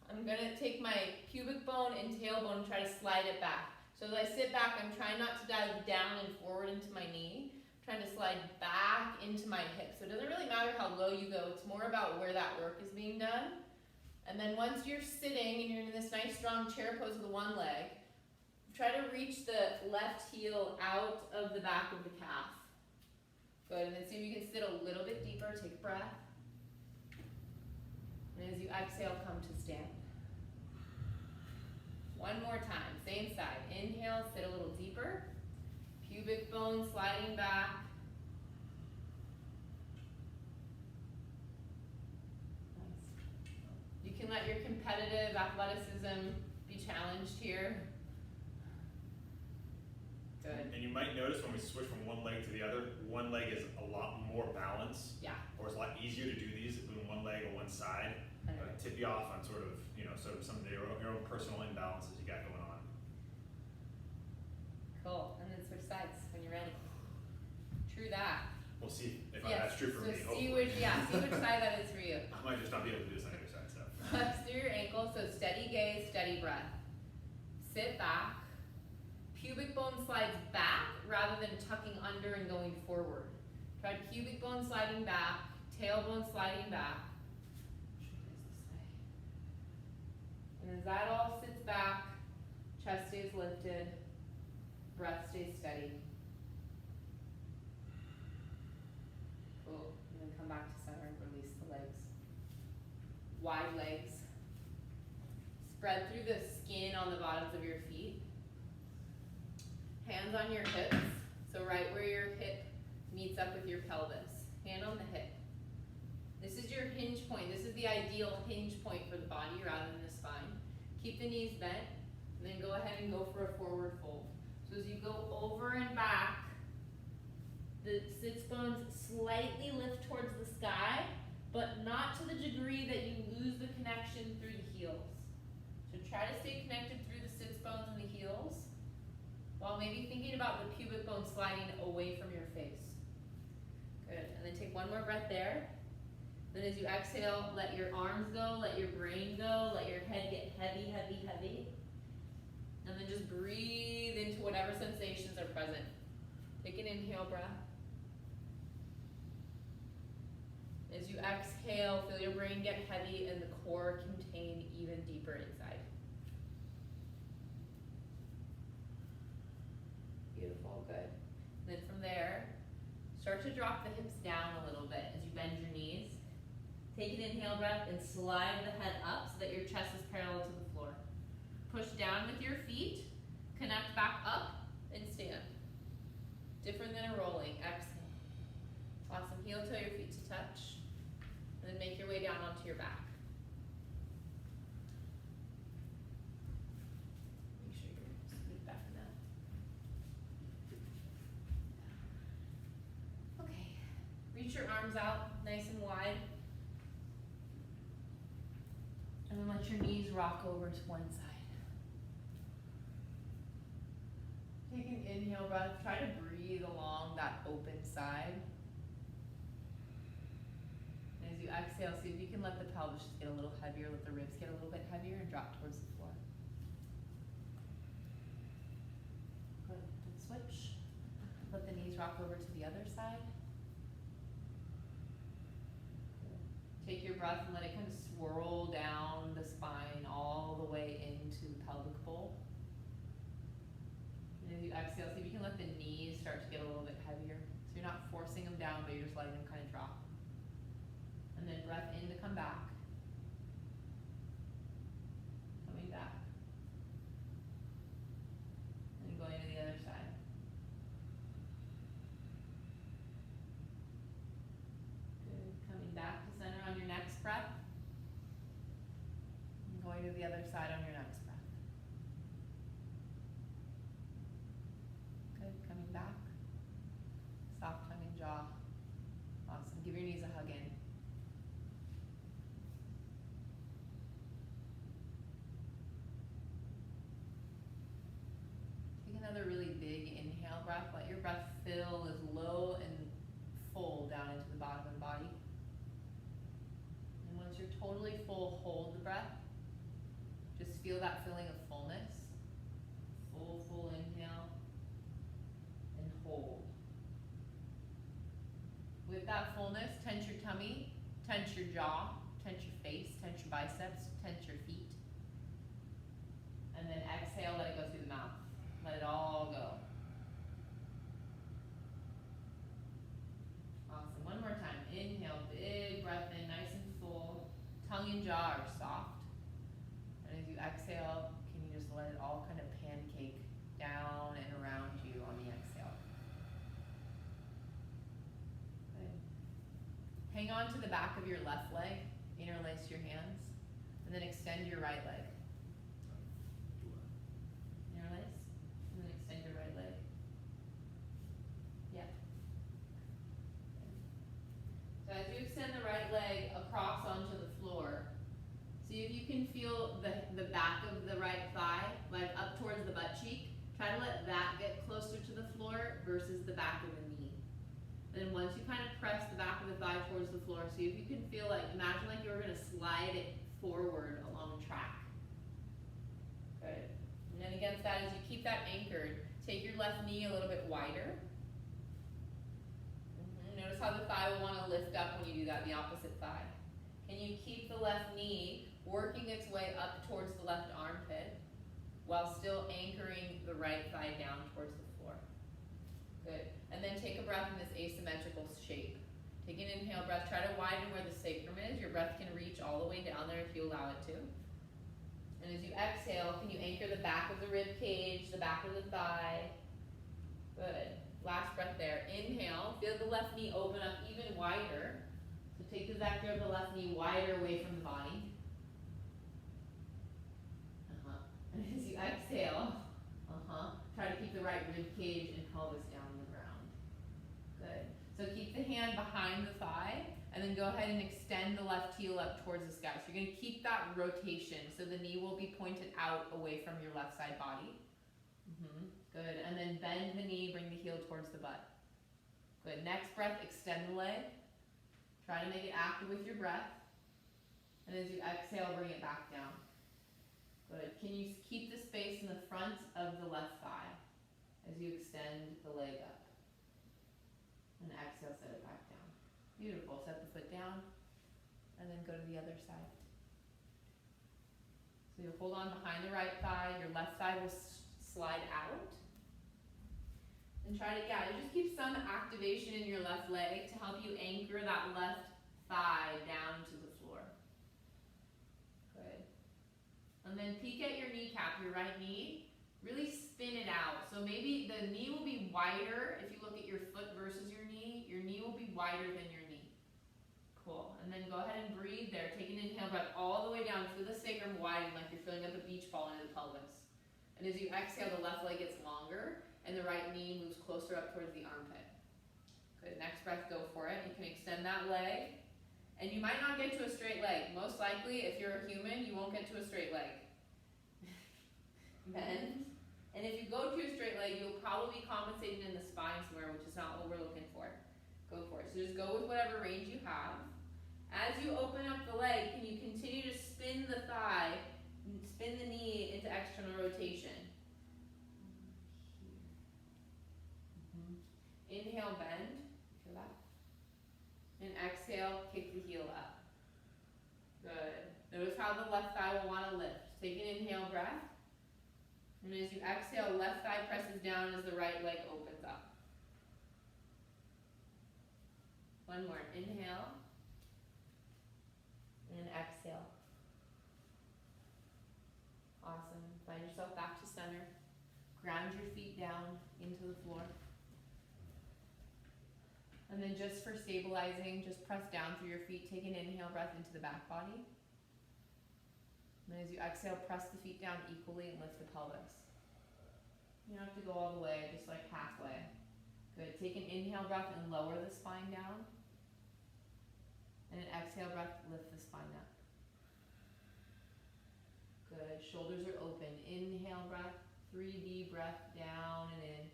I'm gonna take my pubic bone and tailbone and try to slide it back. So as I sit back, I'm trying not to dive down and forward into my knee. I'm trying to slide back into my hip. So it doesn't really matter how low you go. It's more about where that work is being done. And then once you're sitting and you're in this nice strong chair pose with the one leg, try to reach the left heel out of the back of the calf. Good, and then see if you can sit a little bit deeper. Take a breath. And as you exhale, come to stand. One more time, same side. Inhale, sit a little deeper. Pubic bone sliding back. Nice. You can let your competitive athleticism be challenged here. Good. And you might notice when we switch from one leg to the other, one leg is a lot more balanced. Yeah. Or it's a lot easier to do these with one leg or one side. Tip you off on sort of some of your own personal imbalances you got going on. Cool. And then switch sides when you're ready. True that. We'll see if Yes. that's true for me. See which side that is for you. I might just not be able to do this on either side. So. Flex through your ankles, so steady gaze, steady breath. Sit back. Pubic bone slides back rather than tucking under and going forward. Try pubic bone sliding back, tailbone sliding back. And as that all sits back, chest stays lifted, breath stays steady. Cool. And then come back to center and release the legs. Wide legs. Spread through the skin on the bottoms of your feet. Hands on your hips, so right where your hip meets up with your pelvis. Hand on the hip. This is your hinge point. This is the ideal hinge point for the body rather than the spine. Keep the knees bent, and then go ahead and go for a forward fold. So as you go over and back, the sits bones slightly lift towards the sky, but not to the degree that you lose the connection through the heels. So try to stay connected through the sits bones and the heels, while maybe thinking about the pubic bone sliding away from your face. Good, and then take one more breath there. Then as you exhale, let your arms go, let your brain go, let your head get heavy, heavy, heavy. And then just breathe into whatever sensations are present. Take an inhale breath. As you exhale, feel your brain get heavy and the core contain even deeper inside. Beautiful, good. And then from there, start to drop the hips down a little bit as you bend your knees. Take an inhale breath and slide the head up so that your chest is parallel to the floor. Push down with your feet, connect back up, and stand. Different than a rolling. Exhale. Awesome. Heel toe your feet to touch. And then make your way down onto your back. Make sure you're smooth back in that. Okay. Reach your arms out nice and wide. And then let your knees rock over to one side. Take an inhale breath. Try to breathe along that open side. And as you exhale, see if you can let the pelvis just get a little heavier, let the ribs get a little bit heavier and drop towards the floor. Good. And switch. Let the knees rock over to the other side. Take your breath and let it kind of swirl down the spine all the way into the pelvic bowl. And as you exhale, see if you can let the knees start to get a little bit heavier. So you're not forcing them down, but you're just letting them kind of drop. And then breath in to come back. Coming back. And going to the other side. big inhale breath. Let your breath fill as low and full down into the bottom of the body. And once you're totally full, hold the breath. Just feel that feeling of fullness. Full inhale and hold. With that fullness, tense your tummy, tense your jaw, tense your face, tense your biceps, tense your feet. And then exhale, let it go through the mouth. Let it all go. Awesome. One more time. Inhale, big breath in, nice and full. Tongue and jaw are soft. And as you exhale, can you just let it all kind of pancake down and around you on the exhale. Good. Hang on to the back of your left leg, interlace your hands, and then extend your right leg. Interlace, and then extend your right leg. Yeah. So as you extend the right leg across onto the floor, see if you can feel the back of the right thigh, like up towards the butt cheek. Try to let that get closer to the floor versus the back of the knee. Then once you kind of press the back of the thigh towards the floor, see if you can feel like, imagine like you were gonna slide it forward along the track. Good. And then against that, as you keep that anchored, take your left knee a little bit wider. Notice how the thigh will wanna lift up when you do that, the opposite thigh. Can you keep the left knee working its way up towards the left armpit while still anchoring the right thigh down towards the floor? Good. And then take a breath in this asymmetrical shape. Take an inhale breath. Try to widen where the sacrum is. Your breath can reach all the way down there if you allow it to. And as you exhale, can you anchor the back of the rib cage, the back of the thigh? Good. Last breath there. Inhale. Feel the left knee open up even wider. So take the vector of the left knee wider away from the body. And as you exhale, try to keep the right rib cage and pelvis down on the ground. Good. So keep the hand behind the thigh, and then go ahead and extend the left heel up towards the sky. So you're going to keep that rotation, so the knee will be pointed out away from your left side body. Good. And then bend the knee, bring the heel towards the butt. Good. Next breath, extend the leg. Try to make it active with your breath. And as you exhale, bring it back down. Good. Can you keep the space in the front of the left thigh as you extend the leg up? And exhale, set it back down. Beautiful. Set the foot down and then go to the other side. So you hold on behind the right thigh. Your left thigh will slide out. And try to, just keep some activation in your left leg to help you anchor that left thigh down to the floor. Good. And then peek at your kneecap, your right knee. Really spin it out. So maybe the knee will be wider. If you look at your foot versus your knee will be wider than your knee. Cool. And then go ahead and breathe there. Take an inhale breath all the way down. Feel the sacrum widen like you're filling up a beach ball into the pelvis. And as you exhale, the left leg gets longer and the right knee moves closer up towards the armpit. Good. Next breath, go for it. You can extend that leg. And you might not get to a straight leg. Most likely, if you're a human, you won't get to a straight leg. Bend. And if you go to a straight leg, you'll probably be compensating in the spine somewhere, which is not what we're looking for. Go for it. So just go with whatever range you have. As you open up the leg, can you continue to spin the thigh, spin the knee into external rotation? Inhale, bend. Feel that? And exhale, kick the heel up. Good. Notice how the left thigh will want to lift. Take an inhale breath. And as you exhale, left thigh presses down as the right leg opens up. One more. Inhale. And exhale. Awesome. Find yourself back to center. Ground your feet down into the floor. And then just for stabilizing, just press down through your feet. Take an inhale breath into the back body. And then as you exhale, press the feet down equally and lift the pelvis. You don't have to go all the way, just like halfway. Good. Take an inhale breath and lower the spine down. And an exhale breath, lift the spine up. Good. Shoulders are open. Inhale breath, 3D breath down and in.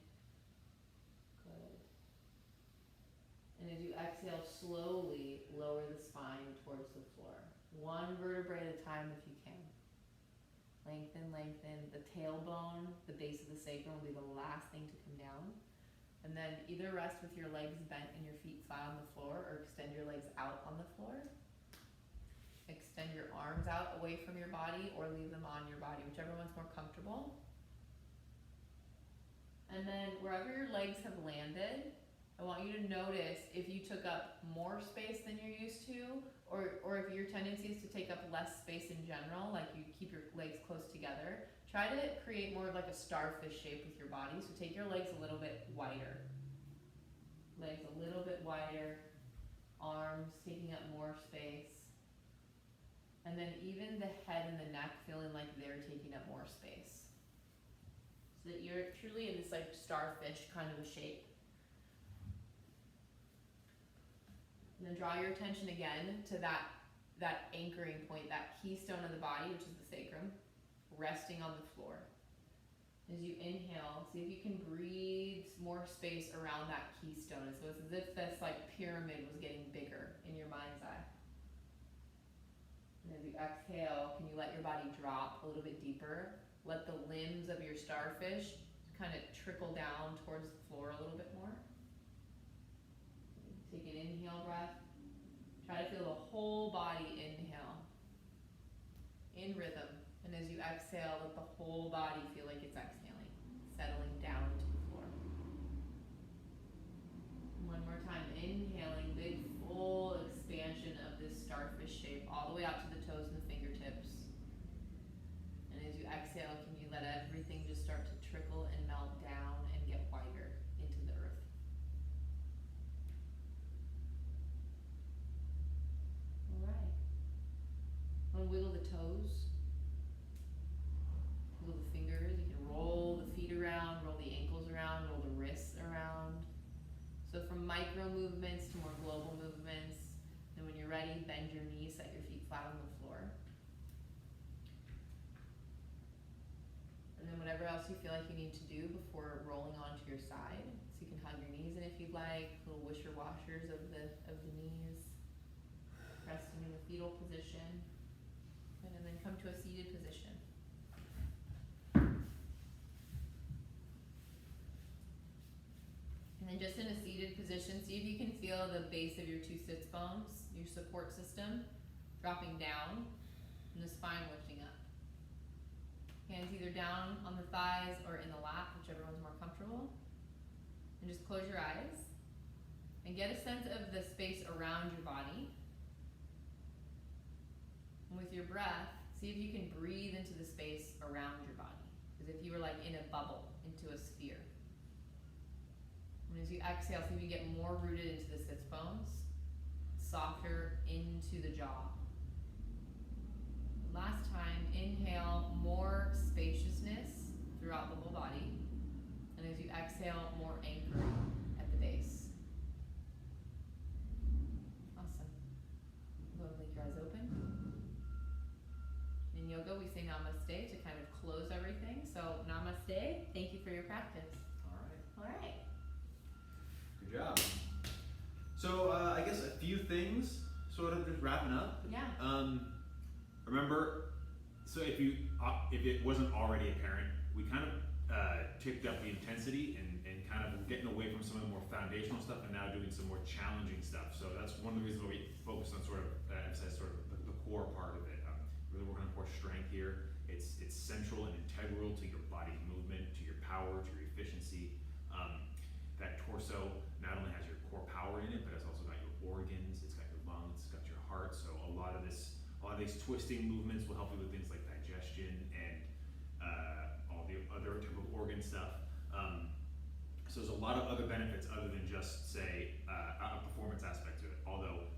And as you exhale, slowly lower the spine towards the floor. One vertebrae at a time if you can. Lengthen, lengthen. The tailbone, the base of the sacrum will be the last thing to come down. And then either rest with your legs bent and your feet flat on the floor, or extend your legs out on the floor. Extend your arms out away from your body or leave them on your body, whichever one's more comfortable. And then wherever your legs have landed, I want you to notice if you took up more space than you're used to, or if your tendency is to take up less space in general, like you keep your legs close together. Try to create more of like a starfish shape with your body. So take your legs a little bit wider. Legs a little bit wider. Arms taking up more space. And then even the head and the neck feeling like they're taking up more space. So that you're truly in this like starfish kind of a shape. And then draw your attention again to that anchoring point, that keystone of the body, which is the sacrum, resting on the floor. As you inhale, see if you can breathe more space around that keystone. So it's as if this like pyramid was getting bigger in your mind's eye. And as you exhale, can you let your body drop a little bit deeper? Let the limbs of your starfish kind of trickle down towards the floor a little bit more. Take an inhale breath. Try to feel the whole body inhale in rhythm. And as you exhale, let the whole body feel like it's exhaling, settling down into the floor. One more time, inhaling, big full expansion of this starfish shape all the way out to the toes and the fingertips. And as you exhale, can you let everything just start to trickle and melt down and get wider into the earth. All right. I'm gonna wiggle the toes. Wiggle the fingers. You can roll the feet around, roll the ankles around, roll the wrists around. So from micro movements to more global movements. And when you're ready, bend your knees, set your feet flat on the floor. And then whatever else you feel like you need to do before rolling onto your side. So you can hug your knees in if you'd like, little wisher washers of the knees. Resting in the fetal position. And then come to a seated position. And then just in a seated position, see if you can feel the base of your two sits bones, your support system, dropping down, and the spine lifting up. Hands either down on the thighs or in the lap, whichever one's more comfortable. And just close your eyes and get a sense of the space around your body. And with your breath, see if you can breathe into the space around your body, as if you were like in a bubble, into a sphere. And as you exhale, see if you get more rooted into the sits bones, softer into the jaw. Last time, inhale more spaciousness throughout the whole body. And as you exhale, more anchoring at the base. Awesome. Go ahead and leave your eyes open. In yoga, we say namaste to kind of close everything. So namaste. Thank you for your practice. All right. Good job. So I guess a few things, sort of just wrapping up. Yeah. Remember, so if it wasn't already apparent, we kind of ticked up the intensity and kind of getting away from some of the more foundational stuff and now doing some more challenging stuff. So that's one of the reasons why we focused on sort of emphasize sort of the core part of it. Really working on core strength here. It's central and integral to your body's movement, to your power, to your efficiency. That torso not only has your core power in it, but it's also got your organs, it's got your lungs, it's got your heart. So a lot of these twisting movements will help you with things like digestion and all the other type of organ stuff. So there's a lot of other benefits other than just say a performance aspect to it. Although,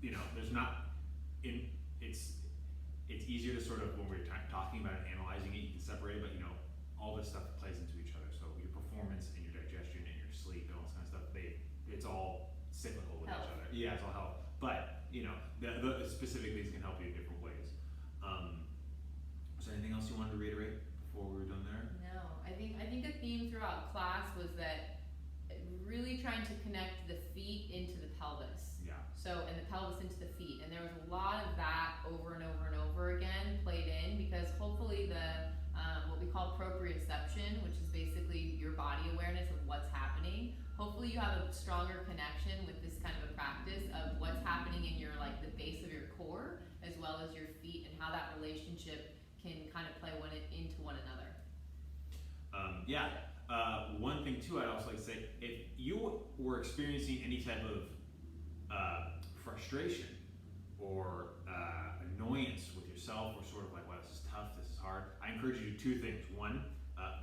there's not it's easier to sort of, when we're talking about it, analyzing it, you can separate it, but all this stuff plays into each other. So your performance and your digestion and your sleep and all this kind of stuff, it's all cyclical with each other. Yeah, it's all health. But the specific things can help you in different ways. Was there anything else you wanted to reiterate before we were done there? No, I think the theme throughout class was that really trying to connect the feet into So, and the pelvis into the feet. And there was a lot of that over and over and over again played in, because hopefully the, what we call proprioception, which is basically your body awareness of what's happening. Hopefully you have a stronger connection with this kind of a practice of what's happening in your, like, the base of your core, as well as your feet, and how that relationship can kind of play into one another. One thing too, I'd also like to say, if you were experiencing any type of frustration or annoyance with yourself, or sort of like, wow, this is tough, this is hard, I encourage you to do 2 things. One,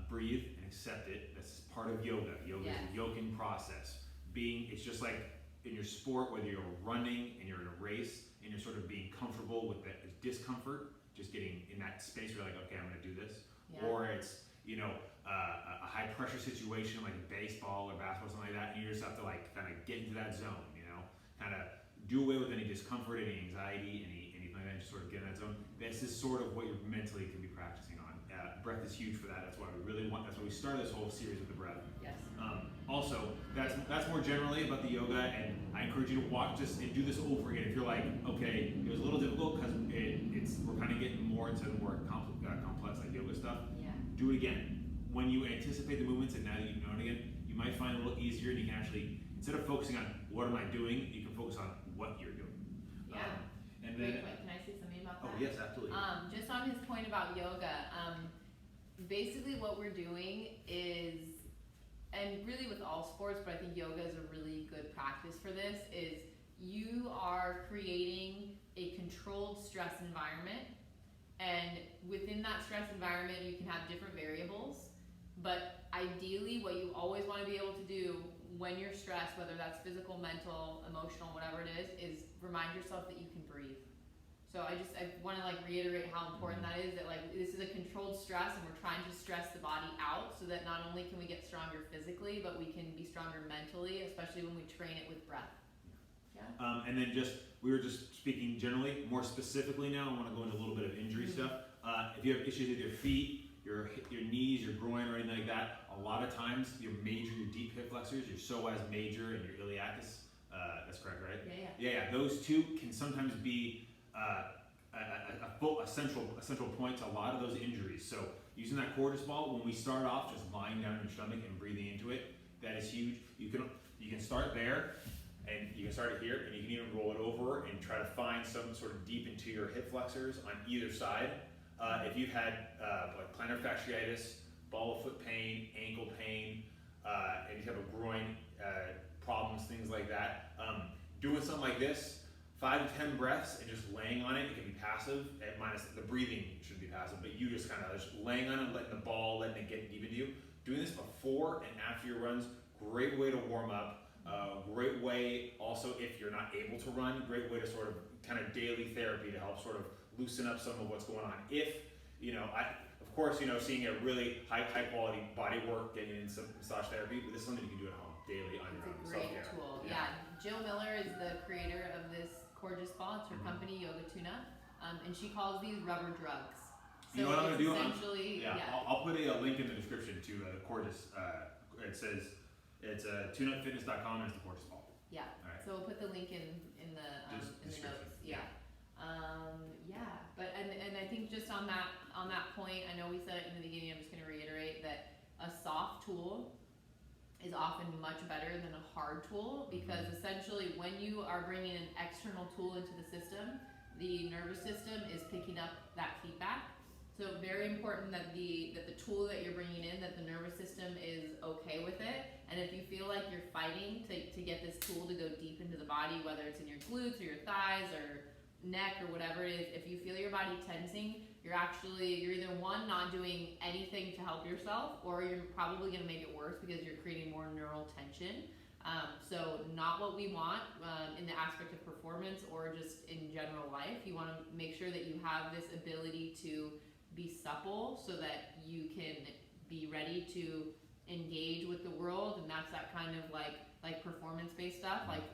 breathe and accept it. That's part of yoga. Yoga is a yoking process. It's just like in your sport, whether you're running and you're in a race and you're sort of being comfortable with the discomfort, just getting in that space where you're like, okay, I'm gonna do this. Or it's, a high pressure situation like baseball or basketball, something like that, and you just have to like kind of get into that zone, kind of do away with any discomfort, any anxiety, anything like that, just sort of get in that zone. This is sort of what you mentally can be practicing on. Breath is huge for that. That's why we started this whole series with the breath. Yes. Also, that's more generally about the yoga, and I encourage you to watch this and do this over again. If you're like, okay, it was a little difficult because we're kind of getting more into more complex like yoga stuff. Yeah. Do it again. When you anticipate the movements and now that you know it again, you might find it a little easier, and you can actually, instead of focusing on what am I doing, you can focus on what you're doing. Yeah. And then, Wait, can I say something about that? oh yes, absolutely. Just on his point about yoga, basically what we're doing is, and really with all sports, but I think yoga is a really good practice for this, is you are creating a controlled stress environment, and within that stress environment you can have different variables, but ideally what you always want to be able to do when you're stressed, whether that's physical, mental, emotional, whatever it is remind yourself that you can breathe. So I want to like reiterate how important that is, that like this is a controlled stress, and we're trying to stress the body out so that not only can we get stronger physically, but we can be stronger mentally, especially when we train it with breath. Yeah. And then we were just speaking generally, more specifically now, I want to go into a little bit of injury stuff. If you have issues with your feet, your knees, your groin, or anything like that, a lot of times your deep hip flexors, your psoas major and your iliacus, that's correct, right? Yeah. Those two can sometimes be a central point to a lot of those injuries. So using that cordis ball, when we start off just lying down on your stomach and breathing into it, that is huge. You can start there, and you can start it here, and you can even roll it over and try to find some sort of deep into your hip flexors on either side. If you've had like plantar fasciitis, ball of foot pain, ankle pain, and you have a groin problems, things like that, doing something like this, 5 to 10 breaths and just laying on it. It can be passive, minus the breathing should be passive, but you just kind of just laying on it, letting it get deep into you. Doing this before and after your runs, great way to warm up. Great way also, if you're not able to run, great way to sort of kind of daily therapy to help sort of loosen up some of what's going on. If, of course, seeing a really high quality body work, getting in some massage therapy, but this is something you can do at home daily on your own. It's a great tool. Yeah. Jill Miller is the creator of this Cordis ball. It's her company, Yoga Tuna, and she calls these rubber drugs. So you know what I'm gonna do? Essentially, I'll put a link in the description to the Cordis. It says it's tunupfitness.com, and it's the Cordis ball. Yeah. All right. So we'll put the link in the notes. Yeah. But and I think just on that point, I know we said it in the beginning. I'm just going to reiterate that a soft tool is often much better than a hard tool, because essentially when you are bringing an external tool into the system, the nervous system is picking up that feedback. So very important that the tool that you're bringing in, that the nervous system is okay with it. And if you feel like you're fighting to get this tool to go deep into the body, whether it's in your glutes or your thighs or neck or whatever it is, if you feel your body tensing, you're either one, not doing anything to help yourself, or you're probably going to make it worse because you're creating more neural tension. So not what we want in the aspect of performance or just in general life. You want to make sure that you have this ability to be supple so that you can be ready to engage with the world, and that's that kind of like performance-based stuff, like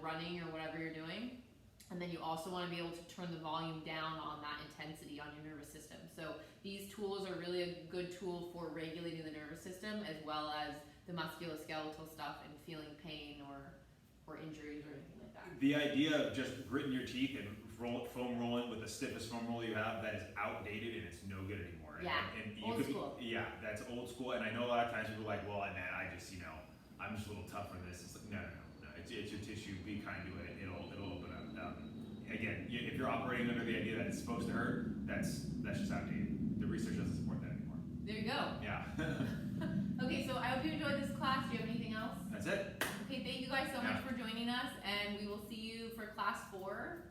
running or whatever you're doing. And then you also want to be able to turn the volume down on that intensity on your nervous system. So these tools are really a good tool for regulating the nervous system, as well as the musculoskeletal stuff and feeling pain or or injuries or anything like that. The idea of just gritting your teeth and foam rolling with the stiffest foam roller you have, that is outdated and it's no good anymore. Yeah, and you old school. Yeah, that's old school. And I know a lot of times people are like, well, man, I just, I'm just a little tough for this. It's like, no. It's your tissue. Be kind to it. It'll open up. Again, if you're operating under the idea that it's supposed to hurt, that's just outdated. The research doesn't support that anymore. There you go. Yeah. Okay, so I hope you enjoyed this class. Do you have anything else? That's it. Okay, thank you guys so much for joining us, and we will see you for class 4